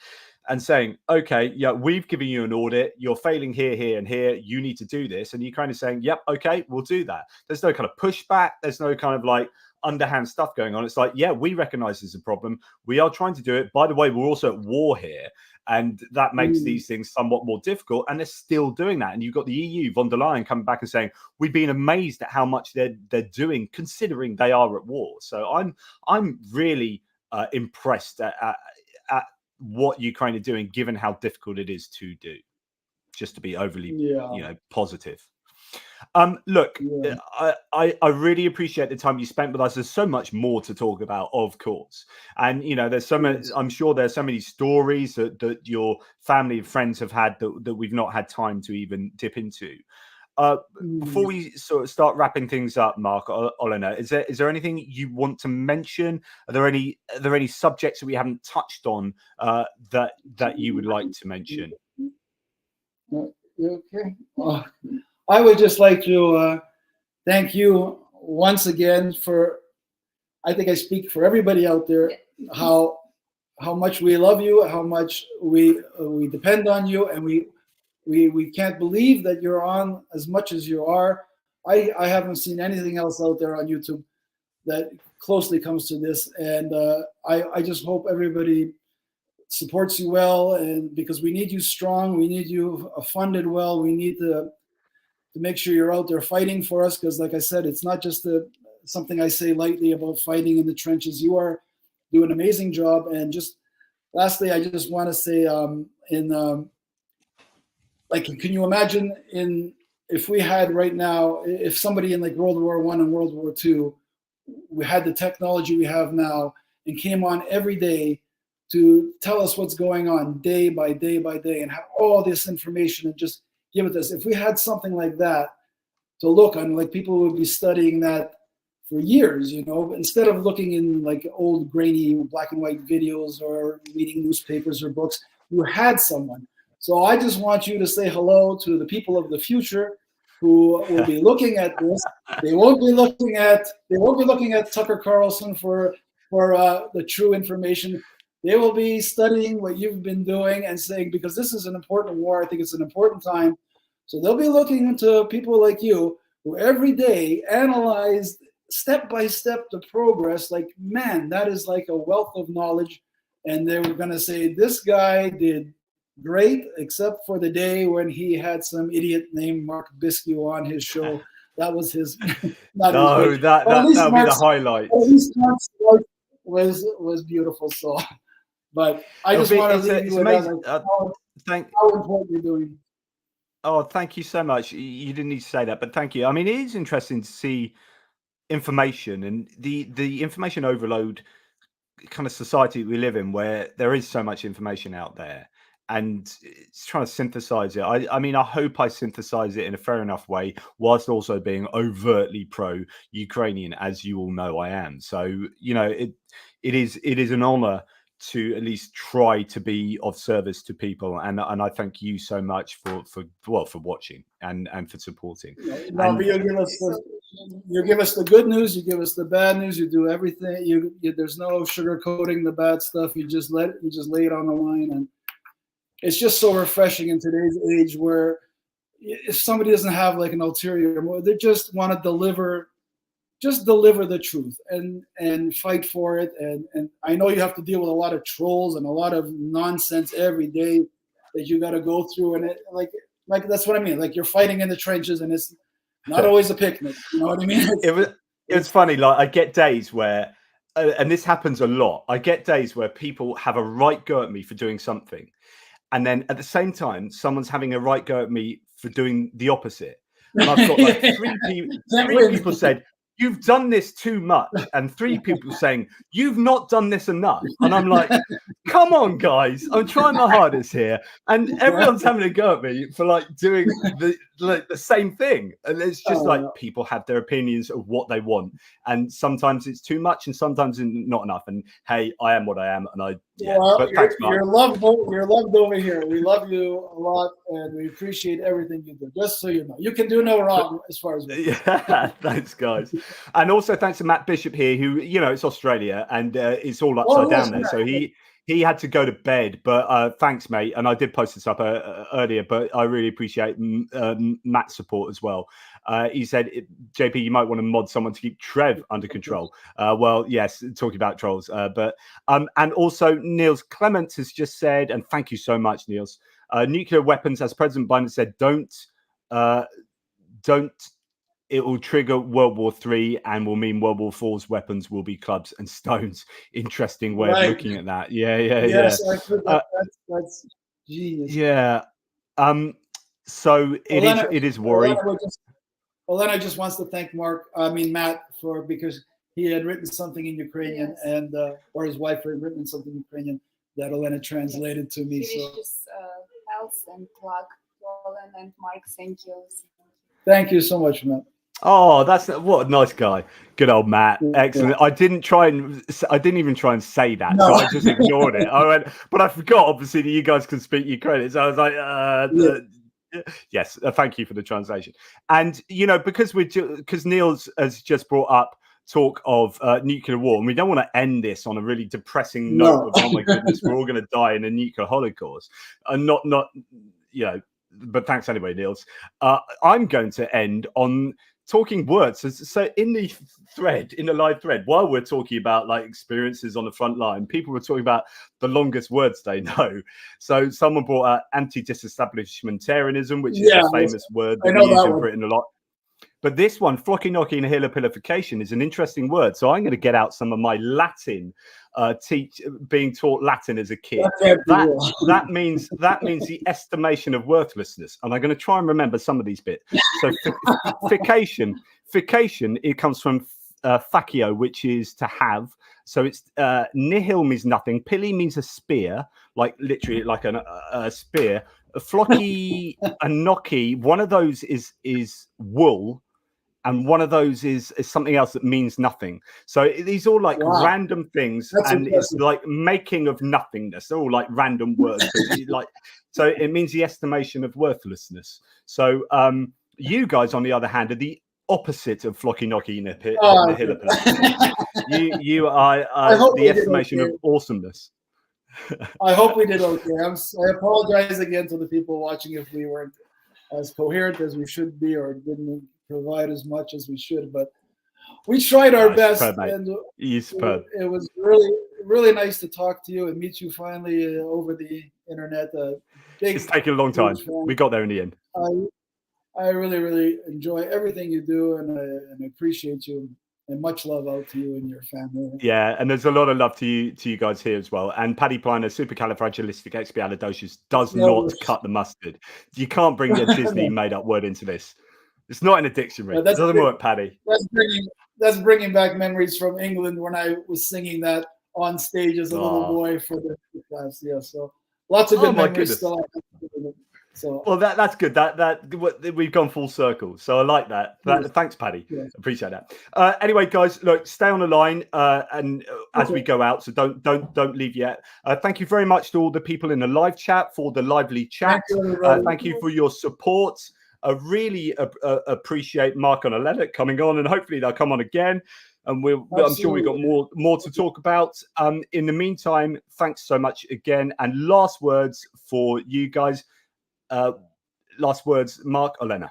and saying, okay, yeah, we've given you an audit. You're failing here, here, and here. You need to do this. And Ukraine is saying, yep, okay, we'll do that. There's no kind of pushback. There's no kind of like underhand stuff going on. It's like, yeah, we recognize there's a problem. We are trying to do it. By the way, we're also at war here. And that makes these things somewhat more difficult. And they're still doing that. And you've got the EU, von der Leyen, coming back and saying, we've been amazed at how much they're doing, considering they are at war. So I'm really impressed at what Ukraine are doing, given how difficult it is to do, just to be overly, positive. Look, I really appreciate the time you spent with us. There's so much more to talk about, of course. And, there's so many, I'm sure there's so many stories that your family and friends have had that we've not had time to even dip into. Before we sort of start wrapping things up, Mark, Olena, is there anything you want to mention? Are there any subjects that we haven't touched on that you would like to mention? Okay. I would just like to thank you once again for, I think I speak for everybody out there, how much we love you, how much we depend on you, and we can't believe that you're on as much as you are. I haven't seen anything else out there on YouTube that closely comes to this, and I just hope everybody supports you well, and because we need you strong, we need you funded well, we need to make sure you're out there fighting for us, because like I said, it's not just something I say lightly about fighting in the trenches. You are doing an amazing job. And just lastly, I just want to say, can you imagine if we had right now, if somebody in like World War I and World War II, we had the technology we have now and came on every day to tell us what's going on day by day by day and have all this information and just give it to us. If we had something like that to look on, like people would be studying that for years, instead of looking in like old grainy black and white videos or reading newspapers or books. You had someone. So I just want you to say hello to the people of the future who will be looking at this. They won't be looking at Tucker Carlson for the true information. They will be studying what you've been doing and saying, because this is an important war, I think it's an important time. So they'll be looking into people like you who every day analyze step by step the progress. Like, man, that is like a wealth of knowledge. And they were going to say, this guy did great, except for the day when he had some idiot named Mark Biscuit on his show. That was his. That'll be the highlight. At least Mark's life was beautiful. So. But I just want to leave you with that, how important you're doing. Oh, thank you so much. You didn't need to say that, but thank you. I mean, it is interesting to see information and the information overload kind of society we live in, where there is so much information out there, and it's trying to synthesize it. I mean, I hope I synthesize it in a fair enough way, whilst also being overtly pro-Ukrainian, as you all know I am. So, it is an honor to at least try to be of service to people, and I thank you so much for watching and for supporting. But you give us the good news, you give us the bad news, you do everything. There's no sugarcoating the bad stuff. You just lay it on the line, and it's just so refreshing in today's age where if somebody doesn't have like an ulterior motive, they just want to deliver just deliver the truth and fight for it. And I know you have to deal with a lot of trolls and a lot of nonsense every day that you got to go through. And it, like that's what I mean. Like, you're fighting in the trenches, and it's not always a picnic. You know what I mean? It's funny. Like, I get days where, and this happens a lot. I get days where people have a right go at me for doing something, and then at the same time, someone's having a right go at me for doing the opposite. And I've got like three people said, "You've done this too much," and 3 people saying, "You've not done this enough." And I'm like, come on, guys, I'm trying my hardest here, and everyone's having a go at me for like doing the same thing. And it's just like, people have their opinions of what they want, and sometimes it's too much, and sometimes it's not enough. And hey, I am what I am, and but thanks, Mark. You're loved over here. We love you a lot, and we appreciate everything you do. Just so you know, you can do no wrong as far as thanks, guys. And also thanks to Matt Bishop here, who, you know, it's Australia, and it's all upside down there, so he had to go to bed. But thanks, mate. And I did post this up earlier, but I really appreciate Matt's support as well. He said, JP, you might want to mod someone to keep Trev under control. Well, yes, talking about trolls. And also Niels Clements has just said, and thank you so much, Niels, nuclear weapons, as President Biden said, don't, it will trigger World War III and will mean World War IV's weapons will be clubs and stones. Interesting way of looking at that. Yes, I forgot. That's genius. Yeah. So it is worry. Olena just wants to thank Matt, because he had written something in Ukrainian, and or his wife had written something in Ukrainian that Olena translated to me. So health and luck, Olena and Mark. Thank you. Thank you so much, Matt. Oh, what a nice guy. Good old Matt. Excellent. Yeah. I didn't even try and say that. No. So I just ignored it. I went, but I forgot, obviously, that you guys can speak Ukrainian. So I was like, yes, thank you for the translation. And, you know, because Niels has just brought up talk of nuclear war, and we don't want to end this on a really depressing note of, oh my goodness, we're all going to die in a nuclear holocaust. And not, you know, but thanks anyway, Niels. I'm going to end on talking words. So in the live thread, while we're talking about like experiences on the front line, people were talking about the longest words they know. So someone brought out anti-disestablishmentarianism, which is a famous word that we use in Britain a lot. But this one, flocky-knocking-hillipilification, is an interesting word. So I'm going to get out some of my Latin, being taught Latin as a kid. That means the estimation of worthlessness. And I'm going to try and remember some of these bits. So fication, it comes from facio, which is to have. So it's nihil means nothing. Pili means a spear, like literally like a spear. Flocky and knocky, one of those is wool. And one of those is something else that means nothing. So these are all like random things. That's and impressive. It's like making of nothingness. They're all like random words. So it means the estimation of worthlessness. So you guys, on the other hand, are the opposite of flocky knocky in the hill. You are the estimation of awesomeness. I hope we did okay. I apologize again to the people watching if we weren't as coherent as we should be, or didn't provide as much as we should, but we tried our best. And it was really, really nice to talk to you and meet you finally over the internet. It's taken a long time. We got there in the end. I really, really enjoy everything you do, and I appreciate you. And much love out to you and your family. Yeah, and there's a lot of love to you guys here as well. And Paddy Pliner, supercalifragilisticexpialidocious, does not cut the mustard. You can't bring a Disney made-up word into this. It's not in a dictionary. It doesn't work, Paddy. That's bringing back memories from England when I was singing that on stage as a little boy for the class. Yeah, so lots of good memories still. So well, that's good. That we've gone full circle. So I like that. Thanks, Paddy. Yes. Appreciate that. Anyway, guys, look, stay on the line, and as we go out, so don't leave yet. Thank you very much to all the people in the live chat for the lively chat. Thank you for your support. I really appreciate Mark and Olena coming on, and hopefully they'll come on again. And I'm sure we've got more to talk about. In the meantime, thanks so much again. And last words for you guys. Last words, Mark, Olena.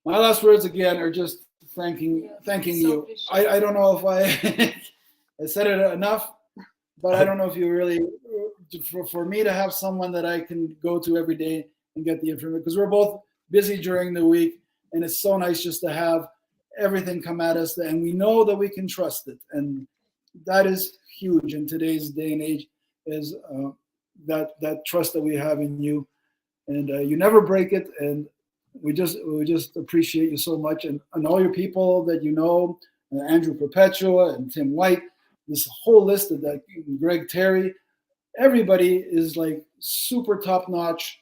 My last words again are just thanking so you. I don't know if I said it enough, but I don't know if you really, for me to have someone that I can go to every day and get the information, because we're both busy during the week, and it's so nice just to have everything come at us, and we know that we can trust it, and that is huge in today's day and age, is that trust that we have in you, and you never break it, and we just appreciate you so much, and all your people that you know, Andrew Perpetua and Tim White, this whole list of that, Greg Terry, everybody is like super top notch.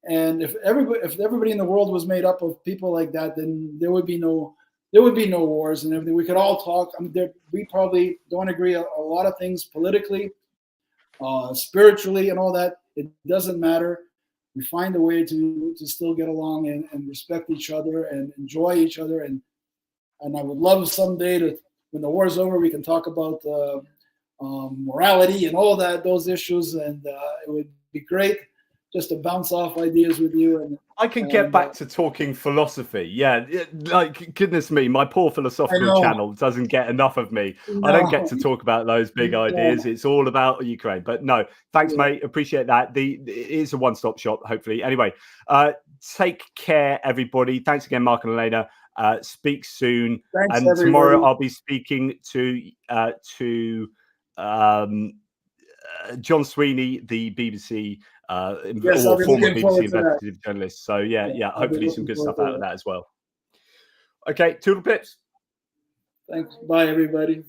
And if everybody in the world was made up of people like that, then there would be no wars and everything. We could all talk. I mean, we probably don't agree on a lot of things politically, spiritually, and all that. It doesn't matter. We find a way to still get along and respect each other and enjoy each other. And I would love someday to, when the war is over, we can talk about morality and all those issues, and it would be great just to bounce off ideas with you. And I can get back to talking philosophy. Yeah, like, goodness me, my poor philosophical channel doesn't get enough of me. No. I don't get to talk about those big ideas. It's all about Ukraine. But no, thanks, mate. Appreciate that. It is a one-stop shop, hopefully. Anyway, take care, everybody. Thanks again, Mark and Olena. Speak soon. Thanks, and everybody. Tomorrow I'll be speaking to John Sweeney, the BBC or former BBC investigative journalist. So yeah, hopefully some good stuff out of that as well. Okay, toodle pips. Thanks. Bye, everybody.